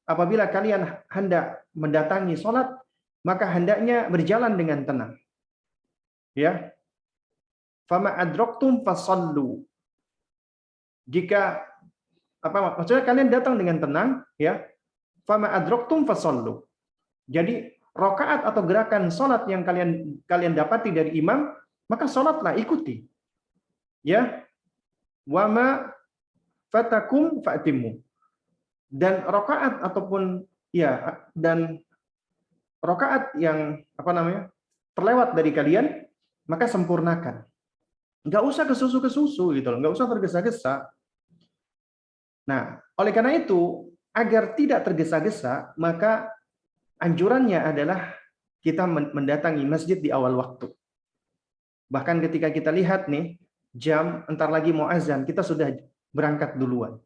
Speaker 1: Apabila kalian hendak mendatangi salat, maka hendaknya berjalan dengan tenang. Ya. Fama adraktum fasallu. Jika maksudnya kalian datang dengan tenang, ya. Fama adraktum fasallu. Jadi rakaat atau gerakan salat yang kalian dapati dari imam, maka salatlah, ikuti. Ya. Wama fatakum fa'timmu. Dan rakaat ataupun ya dan rakaat yang terlewat dari kalian, maka sempurnakan. Nggak usah kesusu gitu loh, nggak usah tergesa-gesa. Nah, oleh karena itu, agar tidak tergesa-gesa, maka anjurannya adalah kita mendatangi masjid di awal waktu. Bahkan ketika kita lihat nih, jam entar lagi mau azan, kita sudah berangkat duluan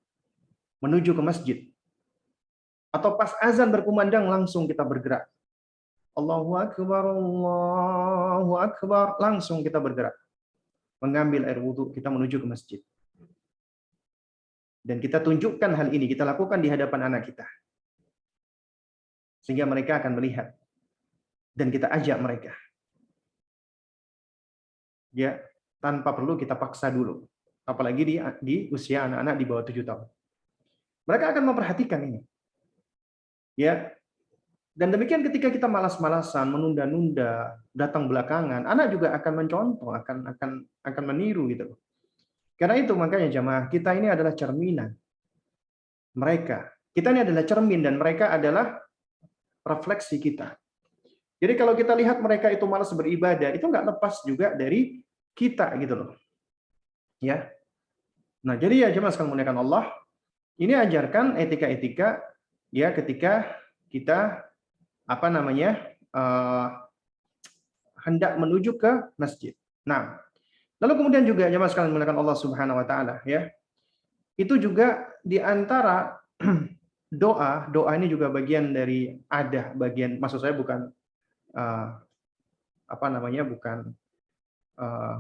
Speaker 1: menuju ke masjid. Atau pas azan berkumandang langsung kita bergerak. Allahu Akbar, Allahu Akbar, langsung kita bergerak. Mengambil air wudhu, kita menuju ke masjid. Dan kita tunjukkan hal ini, kita lakukan di hadapan anak kita. Sehingga mereka akan melihat. Dan kita ajak mereka. Ya, tanpa perlu kita paksa dulu. Apalagi di usia anak-anak di bawah 7 tahun. Mereka akan memperhatikan ini. Ya. Dan demikian ketika kita malas-malasan, menunda-nunda, datang belakangan, anak juga akan mencontoh, akan meniru gitu. Karena itu makanya jamaah, kita ini adalah cerminan mereka. Kita ini adalah cermin dan mereka adalah refleksi kita. Jadi kalau kita lihat mereka itu malas beribadah, itu nggak lepas juga dari kita gitu loh. Ya. Nah, jadi ya jemaah sekalian muliakan Allah, ini ajarkan etika-etika ya ketika kita hendak menuju ke masjid. Nah, lalu kemudian juga jemaah sekalian muliakan Allah Subhanahu wa taala ya. Itu juga di antara doa ini juga bagian dari adah, maksud saya bukan bukan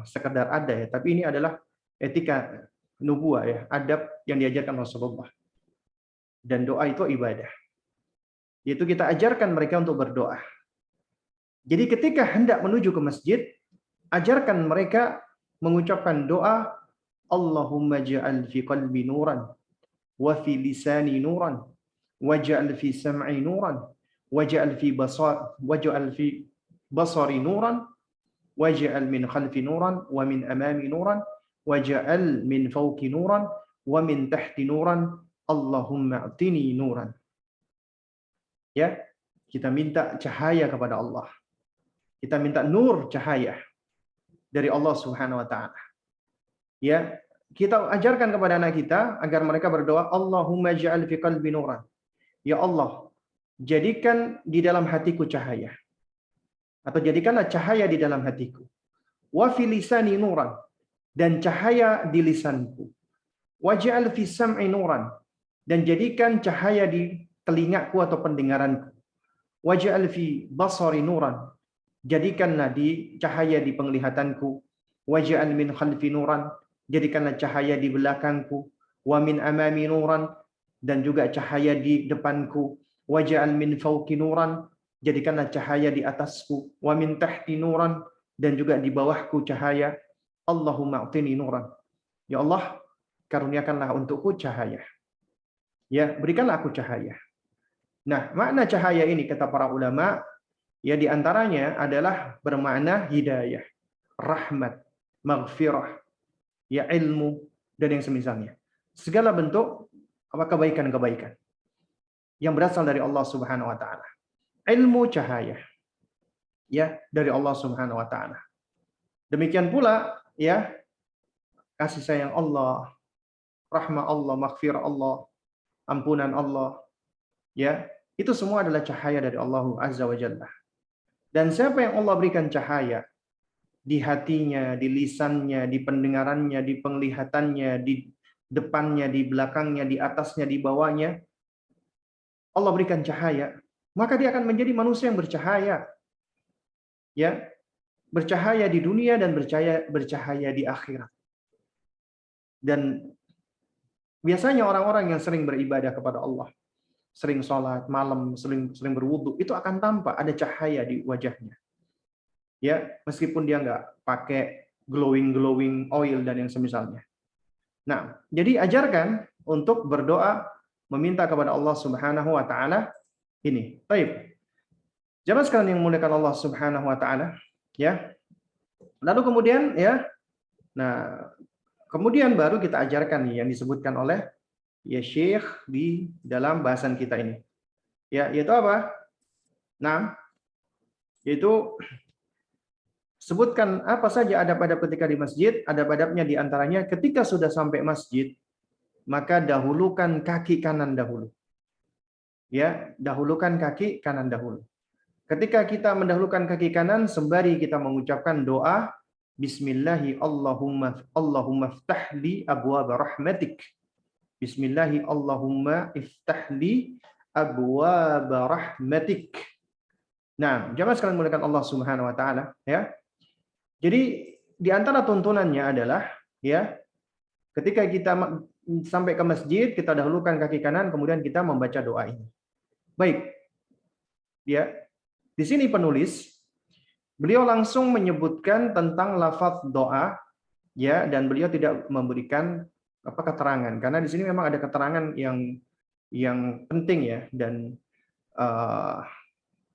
Speaker 1: sekedar ada ya, tapi ini adalah etika nubuah ya, adab yang diajarkan Rasulullah. Dan doa itu ibadah. Yaitu kita ajarkan mereka untuk berdoa. Jadi ketika hendak menuju ke masjid, ajarkan mereka mengucapkan doa, Allahumma ja'al fi qalbi nuran, wa fi lisani nuran, waj'al fi sam'i nuran, waj'al fi basari nuran, waj'al min khalfi nuran, wa min amami nuran, waj'al min fawqi nuran, wa min tahti nuran, Allahumma atini nuran. Ya, kita minta cahaya kepada Allah. Kita minta nur cahaya dari Allah Subhanahu wa taala. Ya, kita ajarkan kepada anak kita agar mereka berdoa, Allahumma ja'al fi qalbi nuran. Ya Allah, jadikan di dalam hatiku cahaya. Atau jadikanlah cahaya di dalam hatiku. Wa fi lisani nuran, dan cahaya di lisanku. Waj'al fi sam'i nuran, dan jadikan cahaya di telingaku atau pendengaranku. Waj'al fi basari nuran, jadikanlah di cahaya di penglihatanku. Waj'al min khalfi nuran, jadikanlah cahaya di belakangku. Wa min amami nuran, dan juga cahaya di depanku. Waj'al min fawqi nuran, jadikanlah cahaya di atasku. Wa min tahti nuran, dan juga di bawahku cahaya. Allahumma a'tini nuran. Ya Allah, karuniakanlah untukku cahaya. Ya, berikanlah aku cahaya. Nah, makna cahaya ini kata para ulama, ya di antaranya adalah bermakna hidayah, rahmat, maghfirah, ya ilmu, dan yang semisalnya. Segala bentuk kebaikan-kebaikan yang berasal dari Allah Subhanahu wa taala. Ilmu cahaya ya dari Allah Subhanahu wa taala. Demikian pula ya kasih sayang Allah, rahmat Allah, maghfirah Allah, ampunan Allah, ya itu semua adalah cahaya dari Allah Azza wa Jalla. Dan siapa yang Allah berikan cahaya di hatinya, di lisannya, di pendengarannya, di penglihatannya, di depannya, di belakangnya, di atasnya, di bawahnya, Allah berikan cahaya, maka dia akan menjadi manusia yang bercahaya. Ya, bercahaya di dunia dan bercahaya di akhirat. Dan biasanya orang-orang yang sering beribadah kepada Allah, sering sholat malam, sering berwudu, itu akan tampak ada cahaya di wajahnya. Ya, meskipun dia nggak pakai glowing oil dan yang semisalnya. Nah, jadi ajarkan untuk berdoa, meminta kepada Allah Subhanahu wa taala ini. Baik. Jamaah sekalian yang dimuliakan Allah Subhanahu wa taala, ya. Lalu kemudian ya, nah, kemudian baru kita ajarkan nih yang disebutkan oleh ya Syekh di dalam bahasan kita ini. Ya, yaitu apa? Nah, yaitu Sebutkan apa saja adab-adab ketika di masjid. Adab-adabnya di antaranya ketika sudah sampai masjid, maka dahulukan kaki kanan dahulu. Ya, dahulukan kaki kanan dahulu. Ketika kita mendahulukan kaki kanan, sembari kita mengucapkan doa, Bismillahi Allahumma iftahli abwaaba rahmatik. Bismillahi Allahumma iftahli abwaaba rahmatik. Nah, jamaah sekalian muliakan Allah Subhanahu wa taala, ya. Jadi di antara tuntunannya adalah, ya, ketika kita sampai ke masjid, kita dahulukan kaki kanan, kemudian kita membaca doa ini. Baik. Ya. Di sini penulis beliau langsung menyebutkan tentang lafaz doa, ya, dan beliau tidak memberikan keterangan, karena di sini memang ada keterangan yang penting, ya, dan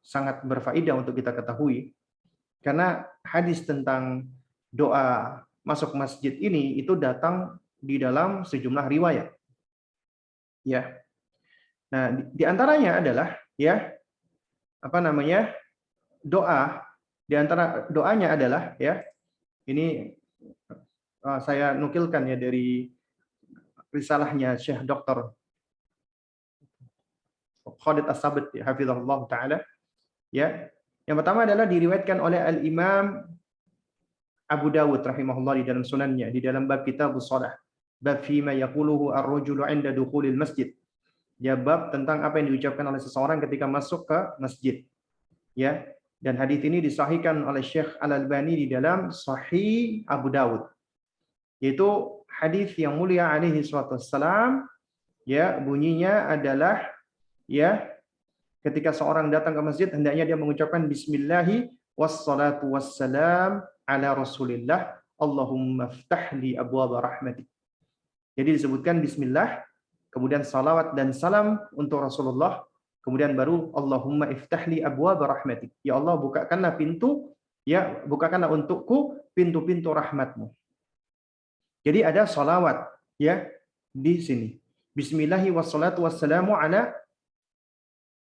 Speaker 1: sangat berfaedah untuk kita ketahui, karena hadis tentang doa masuk masjid ini itu datang di dalam sejumlah riwayat, ya. Nah, di antaranya adalah, ya, doa. Di antara doanya adalah, ya, ini saya nukilkan, ya, dari risalahnya Syekh Dr. Khalid As-Sabit, ya, hafizahullah taala, ya. Yang pertama adalah diriwayatkan oleh Al-Imam Abu Dawud rahimahullah di dalam sunannya, di dalam bab Kitabus Shalah, bab fima yaquluhu ar-rajulu 'inda dukhulil masjid. Ya, bab tentang apa yang diucapkan oleh seseorang ketika masuk ke masjid. Ya, dan hadis ini disahihkan oleh Syekh Al-Albani di dalam Sahih Abu Dawud. Yaitu hadis yang mulia alaihi salatu wassalam, ya, bunyinya adalah, ya, ketika seorang datang ke masjid hendaknya dia mengucapkan bismillahi wassalatu wassalam ala Rasulillah Allahumma iftah li abwaaba rahmatik. Jadi disebutkan bismillah, kemudian salawat dan salam untuk Rasulullah, kemudian baru Allahumma iftahli abwaaba rahmatik. Ya Allah, bukakanlah pintu, ya, bukakanlah untukku pintu-pintu rahmatmu. Jadi ada salawat, ya, di sini. Bismillahi wassalatu wassalamu ala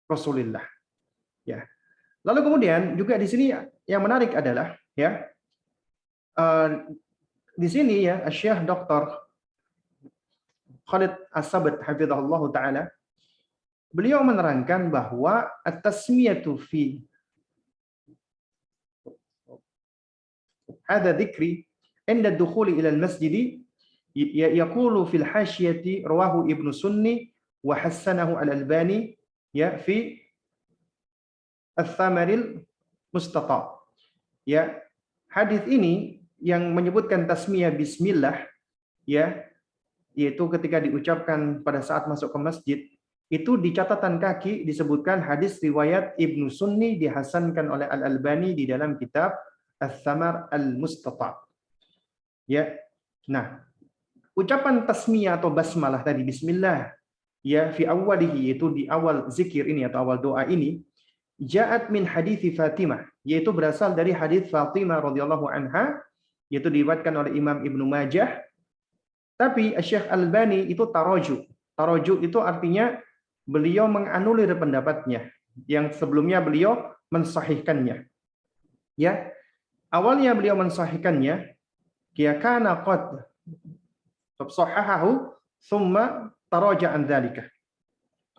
Speaker 1: Rasulillah. Ya. Lalu kemudian juga di sini yang menarik adalah, ya, di sini, ya, Syekh Dr. Khalid As-Sabit hafizahullah taala, beliau menerangkan bahwa at-tasmiyatu fi hadha dzikri inda dukhuli ila al-masjid yaqulu fil hasyiyati rawahu Ibnu Sunni wa hassanahu al-Albani, ya, fi Ats-Tsamaril Mustata'. Ya, hadis ini yang menyebutkan tasmiyah bismillah, ya, yaitu ketika diucapkan pada saat masuk ke masjid, itu di catatan kaki disebutkan hadis riwayat Ibnu Sunni dihasankan oleh Al-Albani di dalam kitab Ats-Tsamar Al-Mustata'. Ya. Nah, ucapan tasmiyah atau basmalah tadi, bismillah, ya, fi awwalihi, yaitu di awal zikir ini atau awal doa ini, ja'at min hadithi Fatimah, yaitu berasal dari hadis Fatimah radhiyallahu anha, yaitu diriwayatkan oleh Imam Ibnu Majah. Tapi Syekh Al-Albani itu taroju. Taroju itu artinya beliau menganulir pendapatnya yang sebelumnya beliau mensahihkannya. Ya, awalnya beliau mensahihkannya, ya, kana qad sahahahu thumma taraja an dzalika.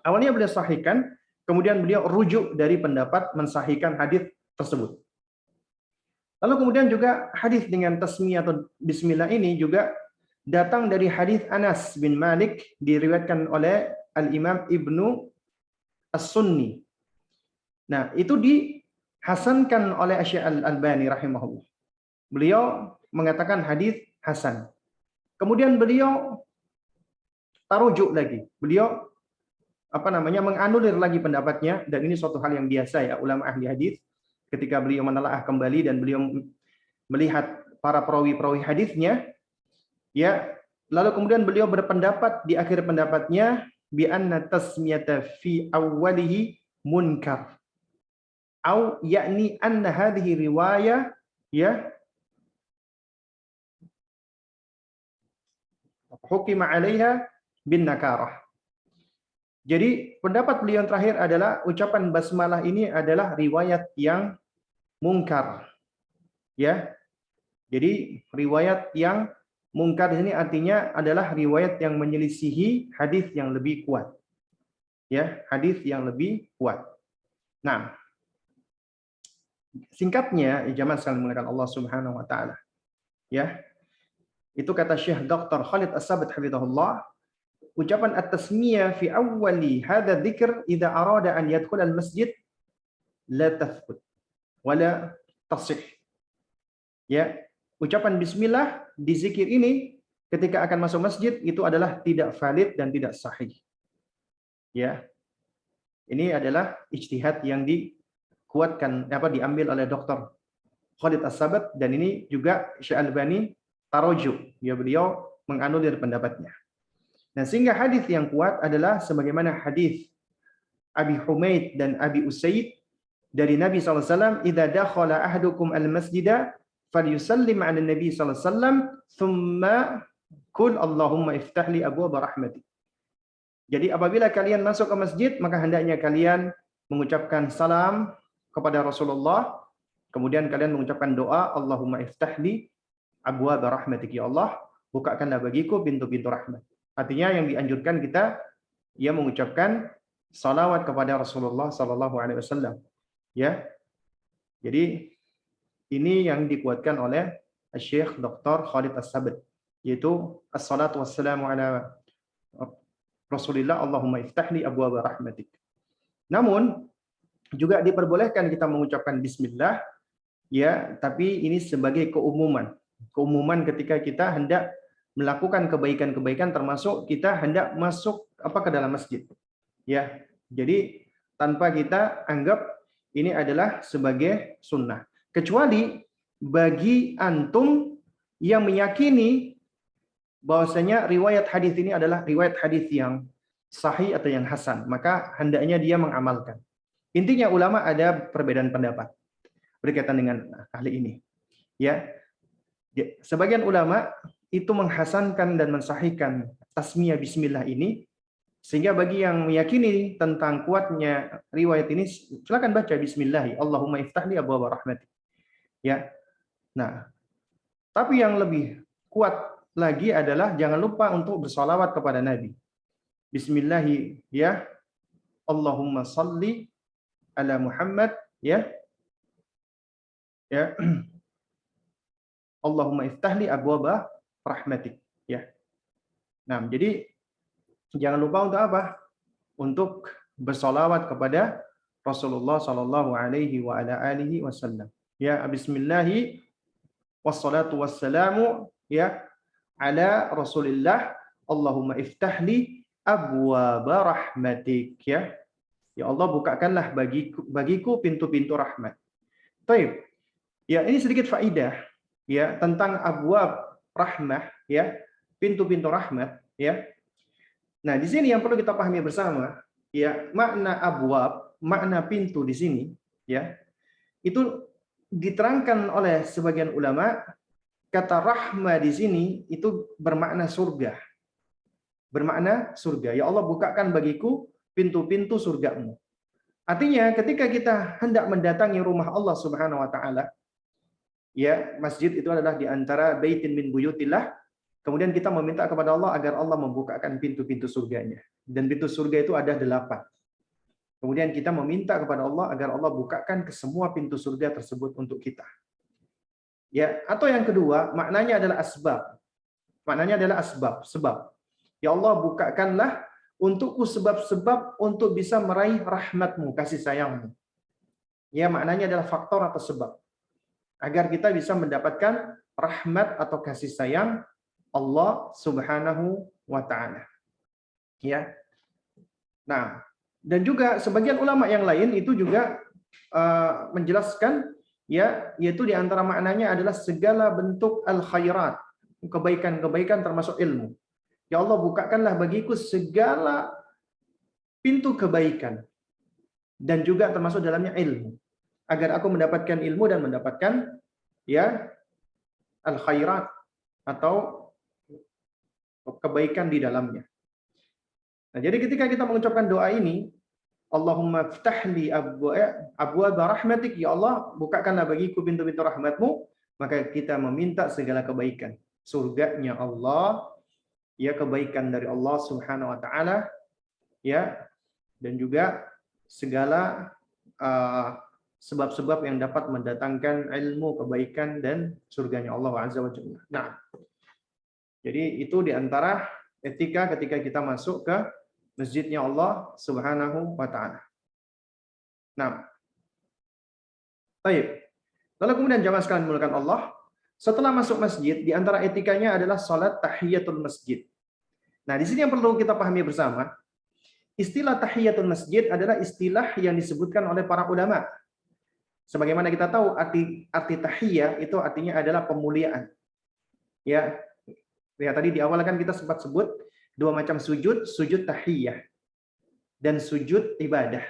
Speaker 1: Awalnya beliau sahihkan, kemudian beliau rujuk dari pendapat mensahihkan hadis tersebut. Lalu kemudian juga hadis dengan tasmiyah atau bismillah ini juga datang dari hadis Anas bin Malik, diriwayatkan oleh Al-Imam Ibnu As-Sunni. Nah, itu dihasankan oleh Syekh Al-Albani rahimahullah. Beliau mengatakan hadis hasan. Kemudian beliau tarujuk lagi. Beliau menganulir lagi pendapatnya, dan ini suatu hal yang biasa, ya, ulama ahli hadis ketika beliau menelaah kembali dan beliau melihat para perawi-perawi hadisnya, ya, lalu kemudian beliau berpendapat di akhir pendapatnya bi anna tasmiyata fi awwalihi munkar au yakni anna hadhihi riwayah, ya, hukima 'alaiha bin nakarah. Jadi pendapat beliau yang terakhir adalah ucapan basmalah ini adalah riwayat yang mungkar. Ya. Jadi riwayat yang mungkar ini artinya adalah riwayat yang menyelisihi hadis yang lebih kuat. Ya, hadis yang lebih kuat. Nah, singkatnya jamaah sekalian mengatakan Allah Subhanahu wa taala. Ya. Itu kata Syekh Dr. Khalid As-Sabit hafizahullah, ucapan at-tasmiyah fi awwali hadha dzikr idza arada an yadkhul al-masjid la tathbut wa la tasih. Ya, ucapan bismillah di zikir ini ketika akan masuk masjid itu adalah tidak valid dan tidak sahih. Ya. Ini adalah ijtihad yang dikuatkan diambil oleh Dr. Khalid As-Sabit dan ini juga Syekh Albani taroju. Ya, beliau menganulir pendapatnya. Nah, sehingga hadis yang kuat adalah sebagaimana hadis Abi Humaid dan Abi Usaid dari Nabi SAW, "Idza dakhala ahadukum al-masjida falyusallim 'ala Nabi SAW, thumma qul Allahumma iftah li abwaaba rahmatik." Jadi apabila kalian masuk ke masjid, maka hendaknya kalian mengucapkan salam kepada Rasulullah, kemudian kalian mengucapkan doa, Allahumma iftah li abwaaba rahmatik, ya Allah, bukakanlah bagiku pintu-pintu rahmat. Artinya yang dianjurkan kita mengucapkan salawat kepada Rasulullah sallallahu alaihi wasallam. Ya. Jadi ini yang dikuatkan oleh Syekh Dr. Khalid As-Sabit, yaitu as-salatu wassalamu ala Rasulillah Allahumma iftah li abwaaba rahmatik. Namun juga diperbolehkan kita mengucapkan bismillah, ya, tapi ini sebagai keumuman. Keumuman ketika kita hendak melakukan kebaikan-kebaikan, termasuk kita hendak masuk ke dalam masjid. Ya. Jadi tanpa kita anggap ini adalah sebagai sunnah. Kecuali bagi antum yang meyakini bahwasanya riwayat hadis ini adalah riwayat hadis yang sahih atau yang hasan, maka hendaknya dia mengamalkan. Intinya ulama ada perbedaan pendapat berkaitan dengan hal ini. Ya. Sebagian ulama itu menghasankan dan mensahihkan tasmiyah bismillah ini, sehingga bagi yang meyakini tentang kuatnya riwayat ini, silakan baca bismillah, Allahumma iftah li abwaaba rahmatik. Ya. Nah, tapi yang lebih kuat lagi adalah jangan lupa untuk bersalawat kepada Nabi. Bismillah, ya, Allahumma salli ala Muhammad, ya. Ya. Allahumma iftah li abwaaba rahmatik, ya. Nah, jadi jangan lupa untuk apa? Untuk bersalawat kepada Rasulullah sallallahu alaihi wa ala alihi wasallam. Ya, bismillahi wassalatu wassalamu, ya, ala Rasulillah Allahumma iftah li abwaaba rahmatik, ya. Ya Allah, bukakanlah bagiku pintu-pintu rahmat. Baik. Ya, ini sedikit faidah ya tentang abwaab rahmah, ya, pintu-pintu rahmat, ya. Nah, di sini yang perlu kita pahami bersama, ya, makna abwaab, makna pintu di sini, ya, itu diterangkan oleh sebagian ulama, kata rahmah di sini itu bermakna surga. Bermakna surga. Ya Allah, bukakan bagiku pintu-pintu surgamu. Artinya ketika kita hendak mendatangi rumah Allah Subhanahu wa taala, ya, masjid itu adalah di antara baitin min buyutillah. Kemudian kita meminta kepada Allah agar Allah membukakan pintu-pintu surganya. Dan pintu surga itu ada 8. Kemudian kita meminta kepada Allah agar Allah bukakan ke semua pintu surga tersebut untuk kita. Ya, atau yang kedua, maknanya adalah asbab. Maknanya adalah asbab, sebab. Ya Allah, bukakanlah untukku sebab-sebab untuk bisa meraih rahmatmu, kasih sayangmu. Ya, maknanya adalah faktor atau sebab. Agar kita bisa mendapatkan rahmat atau kasih sayang Allah Subhanahu wa taala. Ya. Nah, dan juga sebagian ulama yang lain itu juga menjelaskan, ya, yaitu di antara maknanya adalah segala bentuk al-khairat, kebaikan-kebaikan termasuk ilmu. Ya Allah, bukakanlah bagiku segala pintu kebaikan dan juga termasuk dalamnya ilmu, agar aku mendapatkan ilmu dan mendapatkan, ya, al-khairat atau kebaikan di dalamnya. Nah, jadi ketika kita mengucapkan doa ini, Allahumma ftahli abwaaba rahmatik, ya Allah, bukakanlah bagiku pintu-pintu rahmatmu, maka kita meminta segala kebaikan. Surganya Allah, ya kebaikan dari Allah Subhanahu wa taala, ya, dan juga segala sebab-sebab yang dapat mendatangkan ilmu, kebaikan dan surganya Allah Azza wa Jalla. Nah, jadi itu diantara etika ketika kita masuk ke masjidnya Allah Subhanahu wa taala. Nah, baik. Lalu kemudian jamaah sekalian dimuliakan Allah, setelah masuk masjid di antara etikanya adalah salat tahiyatul masjid. Nah, di sini yang perlu kita pahami bersama, istilah tahiyatul masjid adalah istilah yang disebutkan oleh para ulama. Sebagaimana kita tahu arti tahiyah itu artinya adalah pemuliaan. Ya, tadi di awal kan kita sempat sebut dua macam sujud, sujud tahiyah dan sujud ibadah.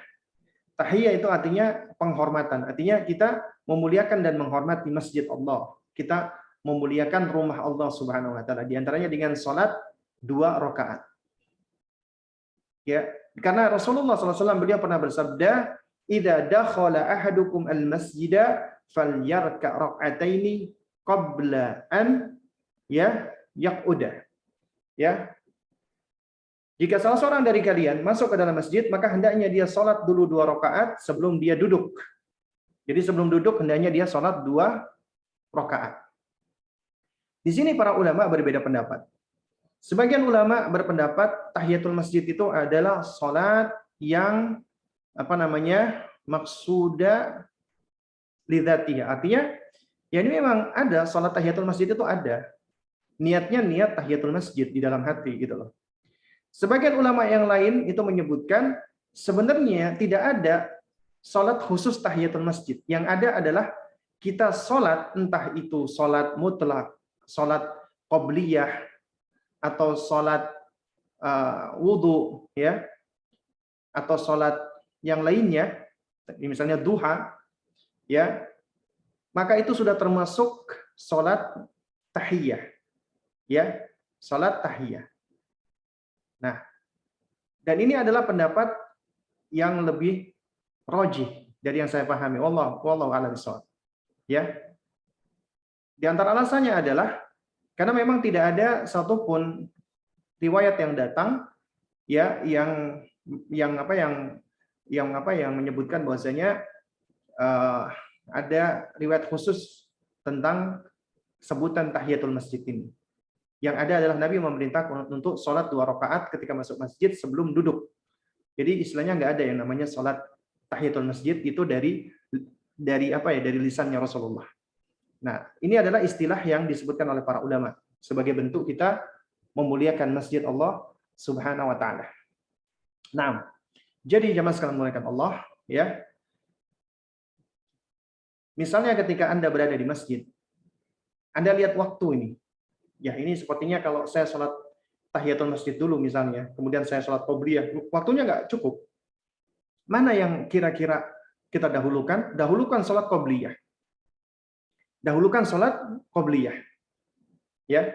Speaker 1: Tahiyah itu artinya penghormatan, artinya kita memuliakan dan menghormati masjid Allah. Kita memuliakan rumah Allah Subhanahu wa taala, di antaranya dengan salat 2 rakaat. Ya, karena Rasulullah SAW beliau pernah bersabda, "Idza dakhala ahadukum al-masjida falyarka rak'ataini qabla an yaq'uda." Ya. Jika salah seorang dari kalian masuk ke dalam masjid, maka hendaknya dia salat dulu 2 rakaat sebelum dia duduk. Jadi sebelum duduk hendaknya dia salat 2 rakaat. Di sini para ulama berbeda pendapat. Sebagian ulama berpendapat tahiyatul masjid itu adalah salat yang maksuda lidzatiyah. Artinya ya ini memang ada salat tahiyatul masjid itu ada. Niatnya niat tahiyatul masjid di dalam hati gitu loh. Sebagian ulama yang lain itu menyebutkan sebenarnya tidak ada salat khusus tahiyatul masjid. Yang ada adalah kita salat, entah itu salat mutlak, salat qobliyah, atau salat wudu, ya, atau salat yang lainnya, misalnya duha, ya, maka itu sudah termasuk salat tahiyah, ya, salat tahiyah. Nah, dan ini adalah pendapat yang lebih rajih dari yang saya pahami. Wallahu a'lam bishawab. Ya. Di antara alasannya adalah karena memang tidak ada satupun riwayat yang datang ya yang menyebutkan bahwasanya ada riwayat khusus tentang sebutan tahiyatul masjid ini. Yang ada adalah Nabi memerintah untuk sholat 2 rakaat ketika masuk masjid sebelum duduk. Jadi istilahnya nggak ada yang namanya sholat tahiyatul masjid itu dari lisannya Rasulullah. Nah, ini adalah istilah yang disebutkan oleh para ulama sebagai bentuk kita memuliakan masjid Allah Subhanahu wa taala. Nah, jadi jamaah sekalian memuliakan Allah, ya. Misalnya ketika Anda berada di masjid, Anda lihat waktu ini. Ya, ini sepertinya kalau saya sholat tahiyatul masjid dulu misalnya, kemudian saya sholat qobliyah, waktunya nggak cukup. Mana yang kira-kira kita dahulukan? Dahulukan sholat qobliyah. Dahulukan sholat qobliyah. Ya.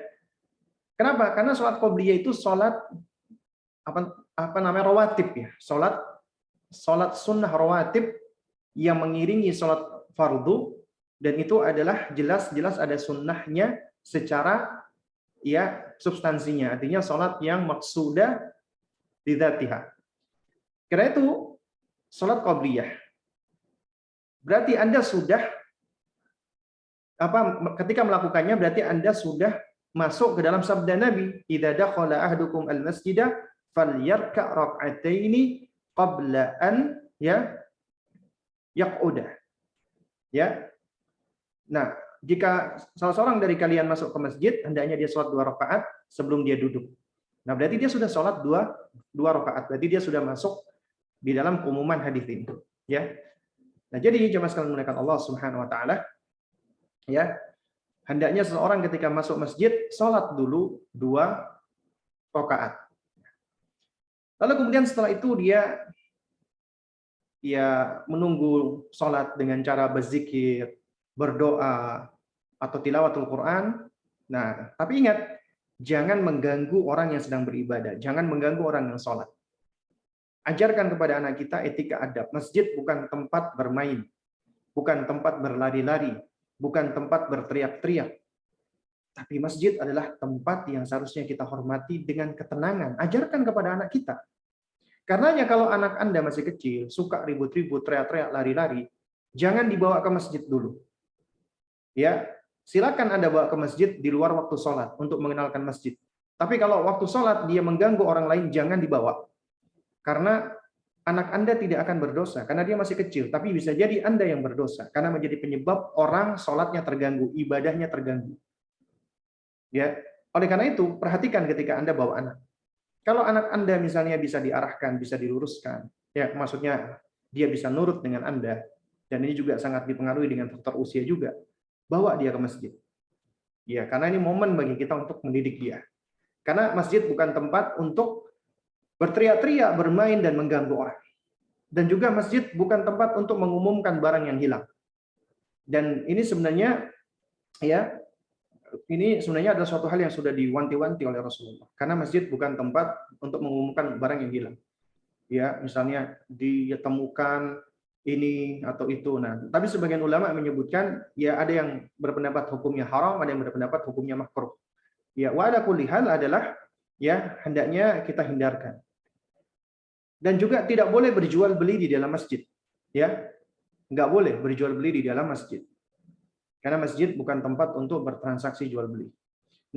Speaker 1: Kenapa? Karena sholat qobliyah itu sholat rawatib ya. Sholat sunnah rawatib yang mengiringi sholat fardu, dan itu adalah jelas-jelas ada sunnahnya secara ya substansinya, artinya sholat yang maksudah lidzatiha. Karena itu sholat qobliyah berarti Anda sudah ketika melakukannya berarti Anda sudah masuk ke dalam sabda Nabi, idza dakhala ahadukum al-masjida falyarka rak'ataini qabla an yaq'uda. Ya. Nah, jika salah seorang dari kalian masuk ke masjid, hendaknya dia sholat 2 rakaat sebelum dia duduk. Nah, berarti dia sudah sholat 2 rakaat. Berarti dia sudah masuk di dalam umuman hadis ini. Ya. Nah, jadi jemaah sekalian dimuliakan Allah Subhanahu wa taala, ya. Hendaknya seseorang ketika masuk masjid sholat dulu 2 rakaat. Lalu kemudian setelah itu dia menunggu sholat dengan cara berzikir, berdoa, atau tilawatul Quran. Nah, tapi ingat, jangan mengganggu orang yang sedang beribadah, jangan mengganggu orang yang sholat. Ajarkan kepada anak kita etika adab. Masjid bukan tempat bermain, bukan tempat berlari-lari, bukan tempat berteriak-teriak. Tapi masjid adalah tempat yang seharusnya kita hormati dengan ketenangan. Ajarkan kepada anak kita. Karenanya kalau anak Anda masih kecil, suka ribut-ribut, teriak-teriak, lari-lari, jangan dibawa ke masjid dulu. Ya, silakan Anda bawa ke masjid di luar waktu sholat untuk mengenalkan masjid. Tapi kalau waktu sholat dia mengganggu orang lain, jangan dibawa. Karena anak Anda tidak akan berdosa, karena dia masih kecil. Tapi bisa jadi Anda yang berdosa, karena menjadi penyebab orang sholatnya terganggu, ibadahnya terganggu. Ya, oleh karena itu, perhatikan ketika Anda bawa anak. Kalau anak Anda misalnya bisa diarahkan, bisa diluruskan, ya maksudnya dia bisa nurut dengan Anda, dan ini juga sangat dipengaruhi dengan faktor usia juga, bawa dia ke masjid. Ya, karena ini momen bagi kita untuk mendidik dia. Karena masjid bukan tempat untuk berteriak-teriak, bermain, dan mengganggu orang. Dan juga masjid bukan tempat untuk mengumumkan barang yang hilang. Dan ini sebenarnya ya, ini sebenarnya adalah suatu hal yang sudah diwanti-wanti oleh Rasulullah. Karena masjid bukan tempat untuk mengumumkan barang yang hilang. Ya, misalnya ditemukan ini atau itu. Nah, tapi sebagian ulama menyebutkan ya ada yang berpendapat hukumnya haram, ada yang berpendapat hukumnya makruh. Ya, wa ala kulli hal adalah ya hendaknya kita hindarkan. Dan juga tidak boleh berjual beli di dalam masjid. Ya, nggak boleh berjual beli di dalam masjid. Karena masjid bukan tempat untuk bertransaksi jual beli.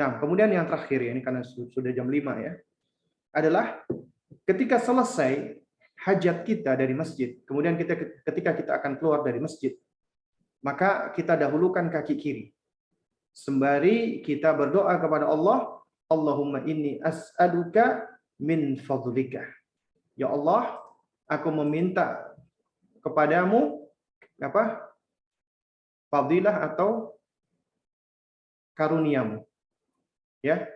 Speaker 1: Nah, kemudian yang terakhir ya, ini karena sudah jam 5 ya, adalah ketika selesai hajat kita dari masjid, kemudian ketika kita akan keluar dari masjid, maka kita dahulukan kaki kiri. Sembari kita berdoa kepada Allah, Allahumma inni as'aluka min fadlika. Ya Allah, aku meminta kepadamu apa? Fadilah atau karuniamu. Ya.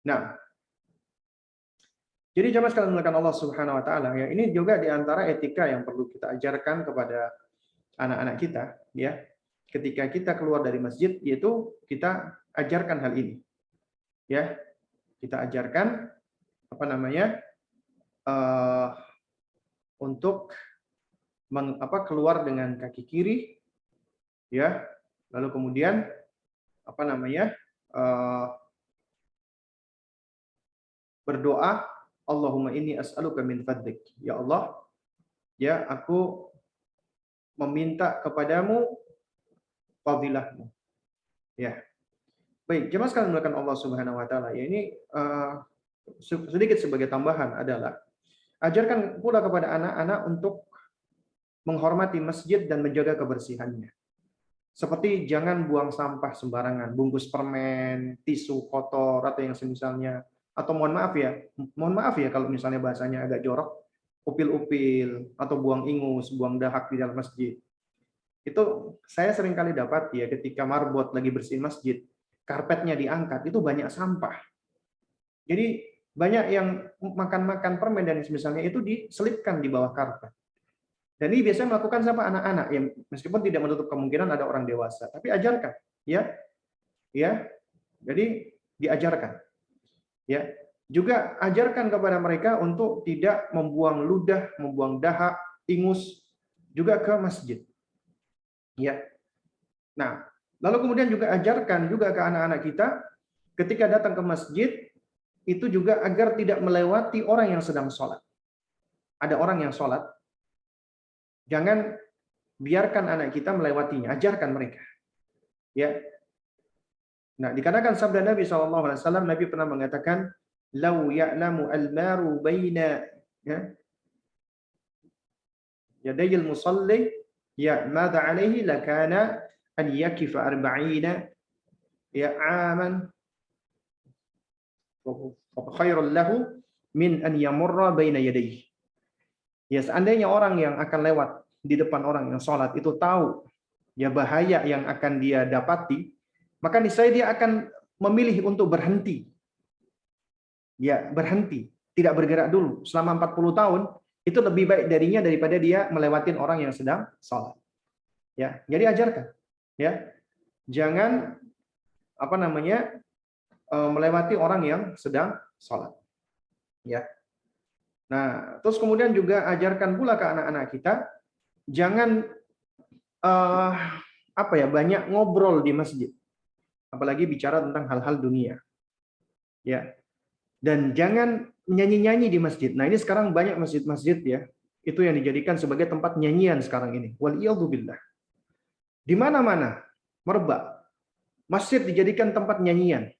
Speaker 1: Nah, jadi jamaah sekalian melakukan Allah Subhanahu wa taala ya, ini juga di antara etika yang perlu kita ajarkan kepada anak-anak kita ya. Ketika kita keluar dari masjid, yaitu kita ajarkan hal ini. Ya. Kita ajarkan apa namanya? Untuk keluar dengan kaki kiri ya, lalu kemudian apa namanya berdoa, Allahumma inni as'aluka min fadlik. Ya Allah, ya aku meminta kepadamu fadilahmu. Ya. Baik, jemaah sekalian melakukan Allah Subhanahu wa taala. Ya ini sedikit sebagai tambahan adalah ajarkan pula kepada anak-anak untuk menghormati masjid dan menjaga kebersihannya. Seperti jangan buang sampah sembarangan, bungkus permen, tisu kotor atau yang semisalnya. Atau mohon maaf ya kalau misalnya bahasanya agak jorok, upil-upil atau buang ingus, buang dahak di dalam masjid. Itu saya sering kali dapat ya ketika marbot lagi bersihin masjid, karpetnya diangkat, itu banyak sampah. Jadi banyak yang makan-makan permen dan semisalnya itu diselipkan di bawah karpet. Dan ini biasanya melakukan sama anak-anak yang meskipun tidak menutup kemungkinan ada orang dewasa, tapi ajarkan, ya, ya. Jadi diajarkan, ya. Juga ajarkan kepada mereka untuk tidak membuang ludah, membuang dahak, ingus juga ke masjid, ya. Nah, lalu kemudian juga ajarkan juga ke anak-anak kita ketika datang ke masjid itu juga agar tidak melewati orang yang sedang sholat. Ada orang yang sholat, jangan biarkan anak kita melewatinya, ajarkan mereka. Ya. Nah, dikatakan sabda Nabi SAW, Nabi pernah mengatakan, "Lau ya'lamu al-maru baina yadayil musalli ya madha alaihi lakana an yakifa arba'ina ya aman khairul lahu min an yamurra baina yadayhi." Ya, seandainya orang yang akan lewat di depan orang yang sholat itu tahu ya bahaya yang akan dia dapati, maka niscaya dia akan memilih untuk berhenti. Ya, berhenti, tidak bergerak dulu selama 40 tahun, itu lebih baik darinya daripada dia melewatin orang yang sedang sholat. Ya, jadi ajarkan. Ya, jangan apa namanya melewati orang yang sedang sholat. Ya. Nah, terus kemudian juga ajarkan pula ke anak-anak kita, jangan banyak ngobrol di masjid, apalagi bicara tentang hal-hal dunia. Ya. Dan jangan nyanyi-nyanyi di masjid. Nah, ini sekarang banyak masjid-masjid ya, itu yang dijadikan sebagai tempat nyanyian sekarang ini. Waliyadzubillah. Di mana-mana merebak. Masjid dijadikan tempat nyanyian.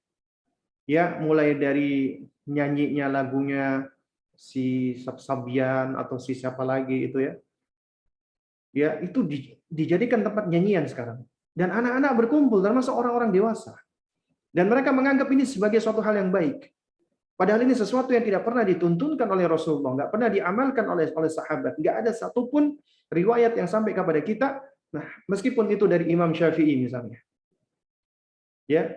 Speaker 1: Ya, mulai dari nyanyinya lagunya si Sabian atau si siapa lagi itu ya. Ya, itu dijadikan tempat nyanyian sekarang. Dan anak-anak berkumpul termasuk orang-orang dewasa. Dan mereka menganggap ini sebagai suatu hal yang baik. Padahal ini sesuatu yang tidak pernah dituntunkan oleh Rasulullah, nggak pernah diamalkan oleh sahabat, nggak ada satupun riwayat yang sampai kepada kita. Nah, meskipun itu dari Imam Syafi'i misalnya, ya,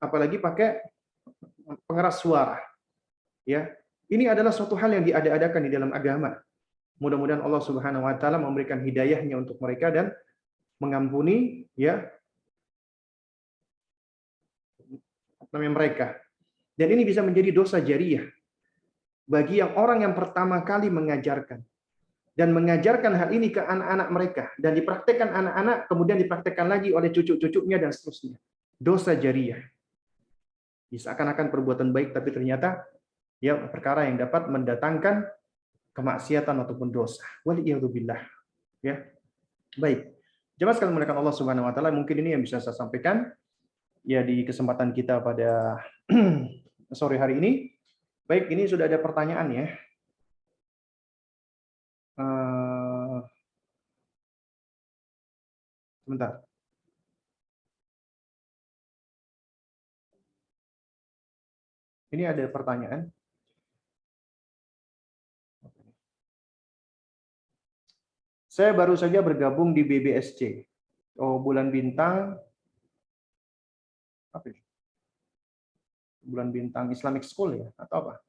Speaker 1: apalagi pakai pengeras suara, ya, ini adalah suatu hal yang diada-adakan di dalam agama. Mudah-mudahan Allah Subhanahu Wa Taala memberikan hidayahnya untuk mereka dan mengampuni, ya, mereka. Dan ini bisa menjadi dosa jariah bagi orang yang pertama kali mengajarkan dan mengajarkan hal ini ke anak-anak mereka dan dipraktekkan anak-anak, kemudian dipraktekkan lagi oleh cucu-cucunya dan seterusnya. Dosa jariah. Seakan-akan perbuatan baik tapi ternyata ya perkara yang dapat mendatangkan kemaksiatan ataupun dosa. Waliyadzubillah. Ya. Baik. Jemaah sekalian muliakan Allah Subhanahu wa taala, mungkin ini yang bisa saya sampaikan ya di kesempatan kita pada sore hari ini. Baik, ini sudah ada pertanyaan ya. Sebentar. Ini ada pertanyaan. Saya baru saja bergabung di BBSC. Oh, Bulan Bintang. Apa itu? Bulan Bintang Islamic School ya? Atau apa?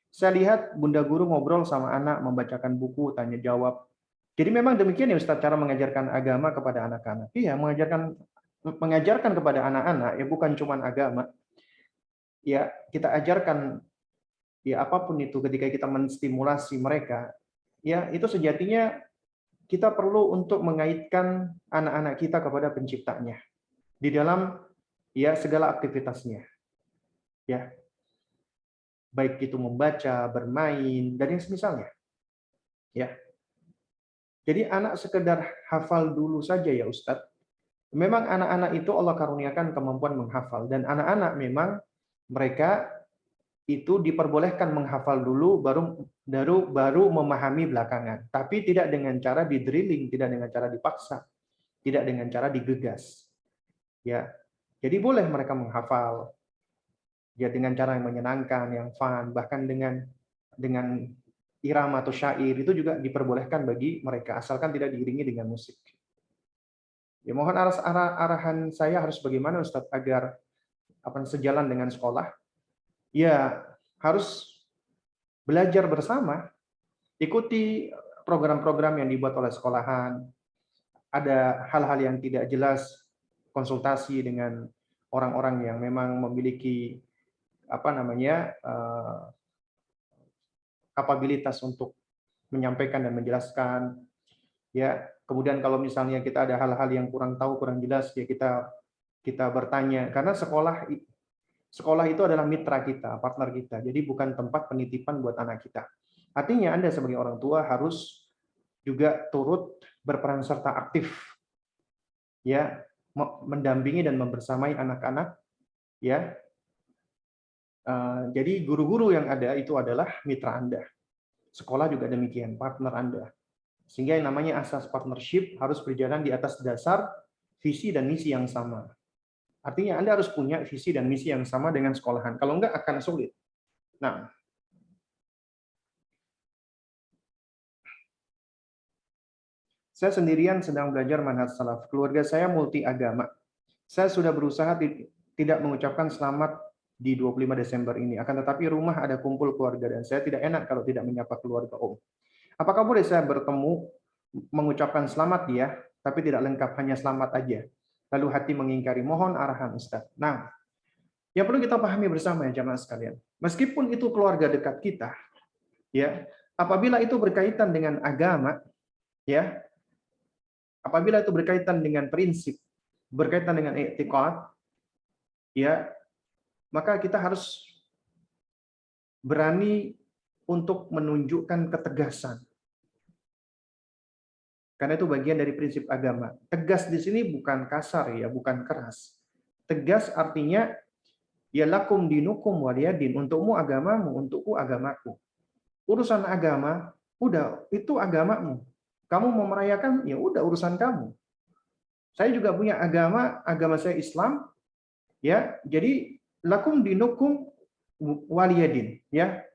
Speaker 1: Saya lihat Bunda Guru ngobrol sama anak, membacakan buku, tanya jawab. Jadi memang demikian ya Ustaz, cara mengajarkan agama kepada anak-anak. Iya, mengajarkan kepada anak-anak ya bukan cuma agama. Ya, kita ajarkan ya apapun itu ketika kita menstimulasi mereka. Ya, itu sejatinya kita perlu untuk mengaitkan anak-anak kita kepada penciptanya di dalam ya segala aktivitasnya. Ya. Baik itu membaca, bermain, dan yang semisalnya. Ya. Jadi anak sekedar hafal dulu saja ya Ustadz. Memang anak-anak itu Allah karuniakan kemampuan menghafal dan anak-anak memang mereka itu diperbolehkan menghafal dulu baru memahami belakangan. Tapi tidak dengan cara di drilling, tidak dengan cara dipaksa, tidak dengan cara digegas. Ya. Jadi boleh mereka menghafal ya dengan cara yang menyenangkan, yang fun, bahkan dengan irama atau syair itu juga diperbolehkan bagi mereka asalkan tidak diiringi dengan musik. Ya mohon arahan saya harus bagaimana Ustadz agar sejalan dengan sekolah. Ya harus belajar bersama, ikuti program-program yang dibuat oleh sekolahan. Ada hal-hal yang tidak jelas, konsultasi dengan orang-orang yang memang memiliki kapabilitas untuk menyampaikan dan menjelaskan. Ya, kemudian kalau misalnya kita ada hal-hal yang kurang tahu, kurang jelas, ya kita bertanya. Karena sekolah itu adalah mitra kita, partner kita. Jadi bukan tempat penitipan buat anak kita. Artinya Anda sebagai orang tua harus juga turut berperan serta aktif, ya, mendampingi dan membersamai anak-anak, ya. Jadi guru-guru yang ada itu adalah mitra Anda. Sekolah juga demikian, partner Anda. Sehingga yang namanya asas partnership harus berjalan di atas dasar visi dan misi yang sama. Artinya Anda harus punya visi dan misi yang sama dengan sekolahan. Kalau enggak akan sulit. Nah, saya sendirian sedang belajar manhaj salaf. Keluarga saya multi agama. Saya sudah berusaha tidak mengucapkan selamat di 25 Desember ini. Akan tetapi rumah ada kumpul keluarga dan saya tidak enak kalau tidak menyapa keluarga Om. Apakah boleh saya bertemu mengucapkan selamat dia, tapi tidak lengkap hanya selamat aja? Lalu hati mengingkari. Mohon arahan Ustaz. Nah, yang perlu kita pahami bersama ya jamaah sekalian. Meskipun itu keluarga dekat kita, ya, apabila itu berkaitan dengan agama, ya, Apabila itu berkaitan dengan prinsip, berkaitan dengan i'tiqad, ya, maka kita harus berani untuk menunjukkan ketegasan. Karena itu bagian dari prinsip agama. Tegas di sini bukan kasar ya, bukan keras. Tegas artinya ya lakum dinukum waliyadin, untukmu agamamu, untukku agamaku. Urusan agama, udah itu agamamu. Kamu mau merayakan, ya udah urusan kamu. Saya juga punya agama saya Islam, ya. Jadi lakum dinukum waliyadin, ya.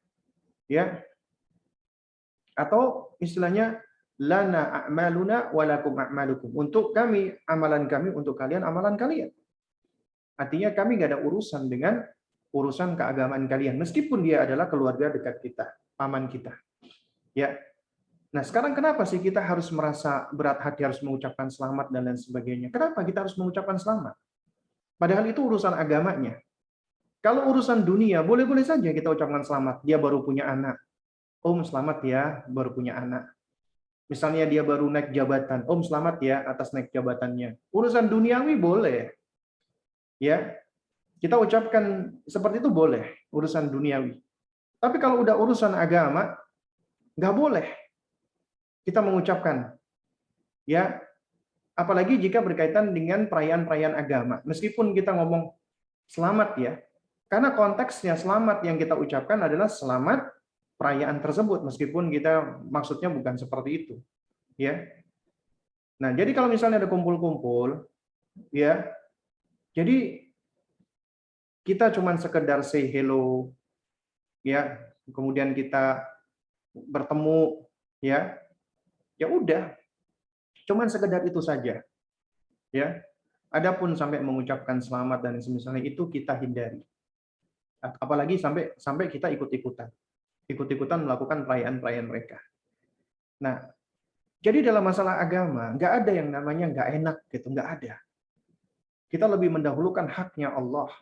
Speaker 1: Ya. Atau istilahnya lana a'maluna walakum a'malukum. Untuk kami amalan kami, untuk kalian amalan kalian. Artinya kami nggak ada urusan dengan urusan keagamaan kalian, meskipun dia adalah keluarga dekat kita, paman kita. Ya. Nah, sekarang kenapa sih kita harus merasa berat hati harus mengucapkan selamat dan lain sebagainya? Kenapa kita harus mengucapkan selamat? Padahal itu urusan agamanya. Kalau urusan dunia, boleh-boleh saja kita ucapkan selamat. Dia baru punya anak. Om, selamat ya, baru punya anak. Misalnya dia baru naik jabatan. Om, selamat ya atas naik jabatannya. Urusan duniawi boleh. Ya, kita ucapkan seperti itu boleh, urusan duniawi. Tapi kalau udah urusan agama, nggak boleh kita mengucapkan. Ya, apalagi jika berkaitan dengan perayaan-perayaan agama. Meskipun kita ngomong selamat ya, karena konteksnya selamat yang kita ucapkan adalah selamat perayaan tersebut, meskipun kita maksudnya bukan seperti itu. Ya. Nah, jadi kalau misalnya ada kumpul-kumpul, ya, jadi kita cuman sekedar say hello, ya, kemudian kita bertemu, ya, ya udah, cuman sekedar itu saja, ya. Adapun sampai mengucapkan selamat dan semisalnya itu kita hindari. Apalagi sampai kita ikut-ikutan melakukan perayaan-perayaan mereka. Nah, jadi dalam masalah agama nggak ada yang namanya nggak enak gitu, nggak ada. Kita lebih mendahulukan haknya Allah.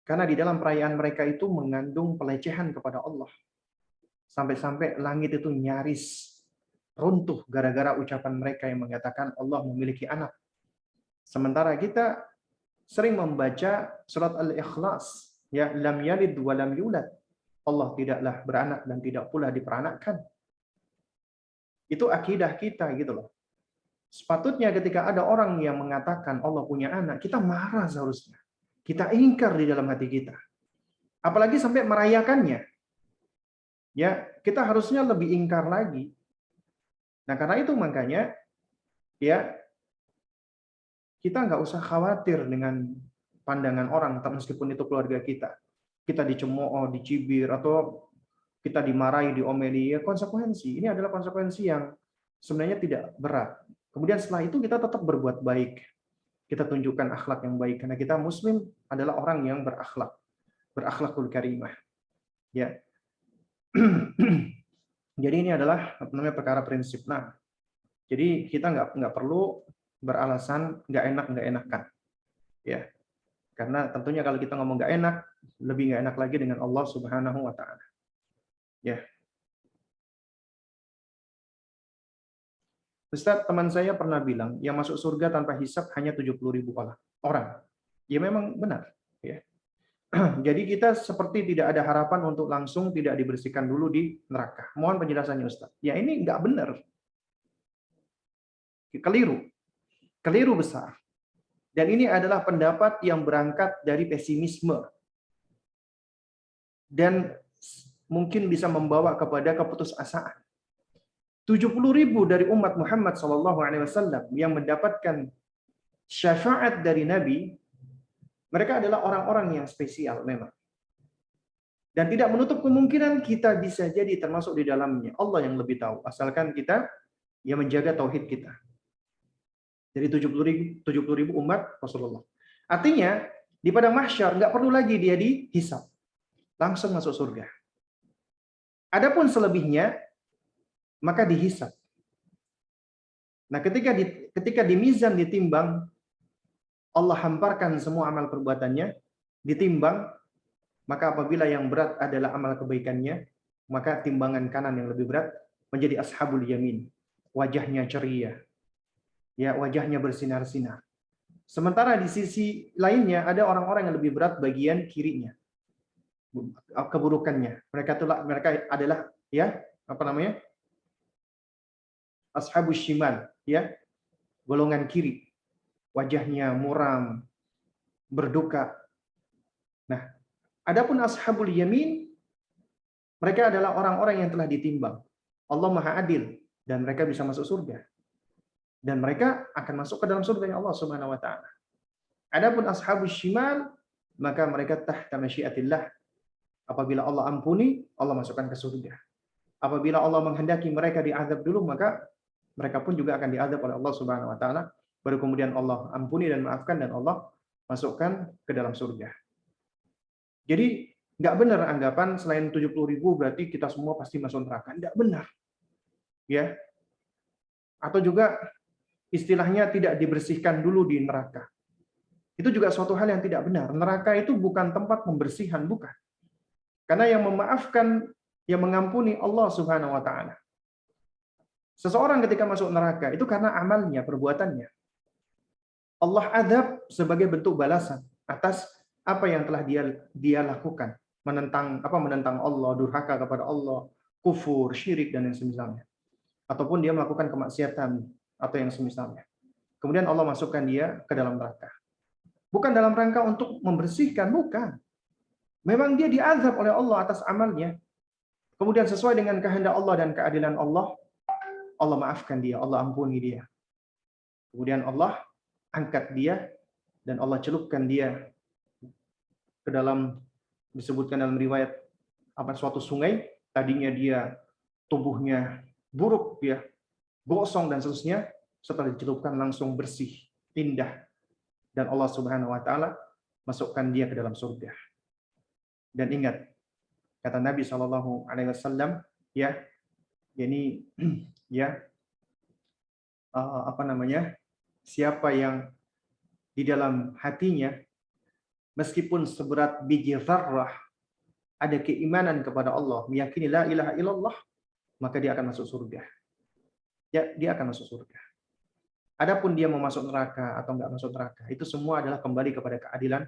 Speaker 1: Karena di dalam perayaan mereka itu mengandung pelecehan kepada Allah. Sampai-sampai langit itu nyaris runtuh gara-gara ucapan mereka yang mengatakan Allah memiliki anak. Sementara kita sering membaca surat Al-Ikhlas, ya, lam yalid wa lam yulad. Allah tidaklah beranak dan tidak pula diperanakkan. Itu akidah kita gitu loh. Sepatutnya ketika ada orang yang mengatakan Allah punya anak, kita marah seharusnya. Kita ingkar di dalam hati kita. Apalagi sampai merayakannya. Ya, kita harusnya lebih ingkar lagi. Nah, karena itu makanya ya kita nggak usah khawatir dengan pandangan orang, meskipun itu keluarga kita. Kita dicemooh, dicibir, atau kita dimarahi, diomeli, ya konsekuensi. Ini adalah konsekuensi yang sebenarnya tidak berat. Kemudian setelah itu kita tetap berbuat baik. Kita tunjukkan akhlak yang baik karena kita muslim adalah orang yang berakhlak, berakhlakul karimah. Ya. Jadi ini adalah namanya perkara prinsip. Nah, jadi kita nggak perlu beralasan nggak enakan. Ya. Karena tentunya kalau kita ngomong nggak enak, lebih nggak enak lagi dengan Allah Subhanahu wa taala. Ya. Ustaz, teman saya pernah bilang, yang masuk surga tanpa hisab hanya 70.000 orang. Ya memang benar. Ya. Jadi kita seperti tidak ada harapan untuk langsung tidak dibersihkan dulu di neraka. Mohon penjelasannya Ustaz. Ya ini nggak benar. Keliru. Keliru besar. Dan ini adalah pendapat yang berangkat dari pesimisme. Dan mungkin bisa membawa kepada keputusasaan. 70.000 dari umat Muhammad SAW yang mendapatkan syafaat dari Nabi, mereka adalah orang-orang yang spesial memang. Dan tidak menutup kemungkinan kita bisa jadi termasuk di dalamnya. Allah yang lebih tahu. Asalkan kita ya menjaga tauhid kita. Dari 70.000 umat Rasulullah. Artinya di padang mahsyar nggak perlu lagi dia dihisab. Langsung masuk surga. Adapun selebihnya maka dihisab. Nah, ketika di mizan ditimbang, Allah hamparkan semua amal perbuatannya, ditimbang, maka apabila yang berat adalah amal kebaikannya, maka timbangan kanan yang lebih berat menjadi ashabul yamin. Wajahnya ceria. ya wajahnya bersinar-sinar. Sementara di sisi lainnya ada orang-orang yang lebih berat bagian kirinya, keburukannya. Mereka adalah ya apa namanya? Ashabus shimal, ya, golongan kiri. Wajahnya muram, berduka. Nah, adapun ashabul yamin, mereka adalah orang-orang yang telah ditimbang. Allah Maha Adil dan mereka bisa masuk surga. Dan mereka akan masuk ke dalam surga Allah Subhanahu wa taala. Adapun ashabus shimal, maka mereka tahta masyiatillah. Apabila Allah ampuni, Allah masukkan ke surga. Apabila Allah menghendaki mereka diazab dulu, maka mereka pun juga akan diazab oleh Allah Subhanahu wa taala. Baru kemudian Allah ampuni dan maafkan dan Allah masukkan ke dalam surga. Jadi nggak benar anggapan selain 70.000 berarti kita semua pasti masuk neraka. Nggak benar. Ya. Atau juga istilahnya tidak dibersihkan dulu di neraka. Itu juga suatu hal yang tidak benar. Neraka itu bukan tempat pembersihan, bukan. Karena yang memaafkan, yang mengampuni Allah Subhanahu wa taala. Seseorang ketika masuk neraka itu karena amalnya, perbuatannya. Allah azab sebagai bentuk balasan atas apa yang telah dia lakukan, menentang Allah, durhaka kepada Allah, kufur, syirik dan yang semisalnya. Ataupun dia melakukan kemaksiatan atau yang semisalnya. Kemudian Allah masukkan dia ke dalam neraka. Bukan dalam rangka untuk membersihkan, bukan. Memang dia diazab oleh Allah atas amalnya. Kemudian sesuai dengan kehendak Allah dan keadilan Allah, Allah maafkan dia, Allah ampuni dia. Kemudian Allah angkat dia dan Allah celupkan dia ke dalam, disebutkan dalam riwayat suatu sungai. Tadinya dia tubuhnya buruk, ya, gosong dan seterusnya, setelah dicelupkan langsung bersih, indah. Dan Allah Subhanahu wa taala masukkan dia ke dalam surga. Dan ingat kata Nabi Shallallahu alaihi wasallam, ya, ini ya siapa yang di dalam hatinya meskipun seberat biji zarrah ada keimanan kepada Allah, meyakini la ilaha illallah, maka dia akan masuk surga. Ya, dia akan masuk surga. Adapun dia mau masuk neraka atau enggak masuk neraka, itu semua adalah kembali kepada keadilan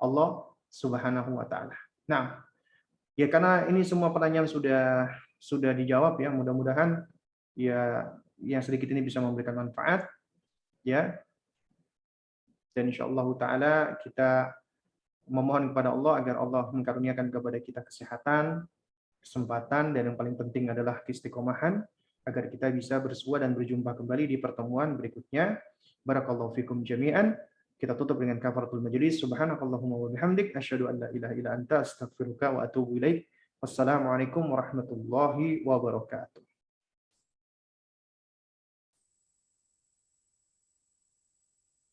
Speaker 1: Allah Subhanahu wa taala. Nah, ya karena ini semua pertanyaan sudah dijawab, ya, mudah-mudahan ya yang sedikit ini bisa memberikan manfaat, ya. Dan insyaallah taala kita memohon kepada Allah agar Allah mengkaruniakan kepada kita kesehatan, kesempatan, dan yang paling penting adalah keistiqomahan agar kita bisa bersua dan berjumpa kembali di pertemuan berikutnya. Barakallahu fikum jami'an. Kita tutup dengan kafaratul majlis. Subhanakallahumma wa bihamdik asyhadu an la ilaha illa anta astaghfiruka wa atubu ilaik. Wassalamualaikum warahmatullahi wabarakatuh.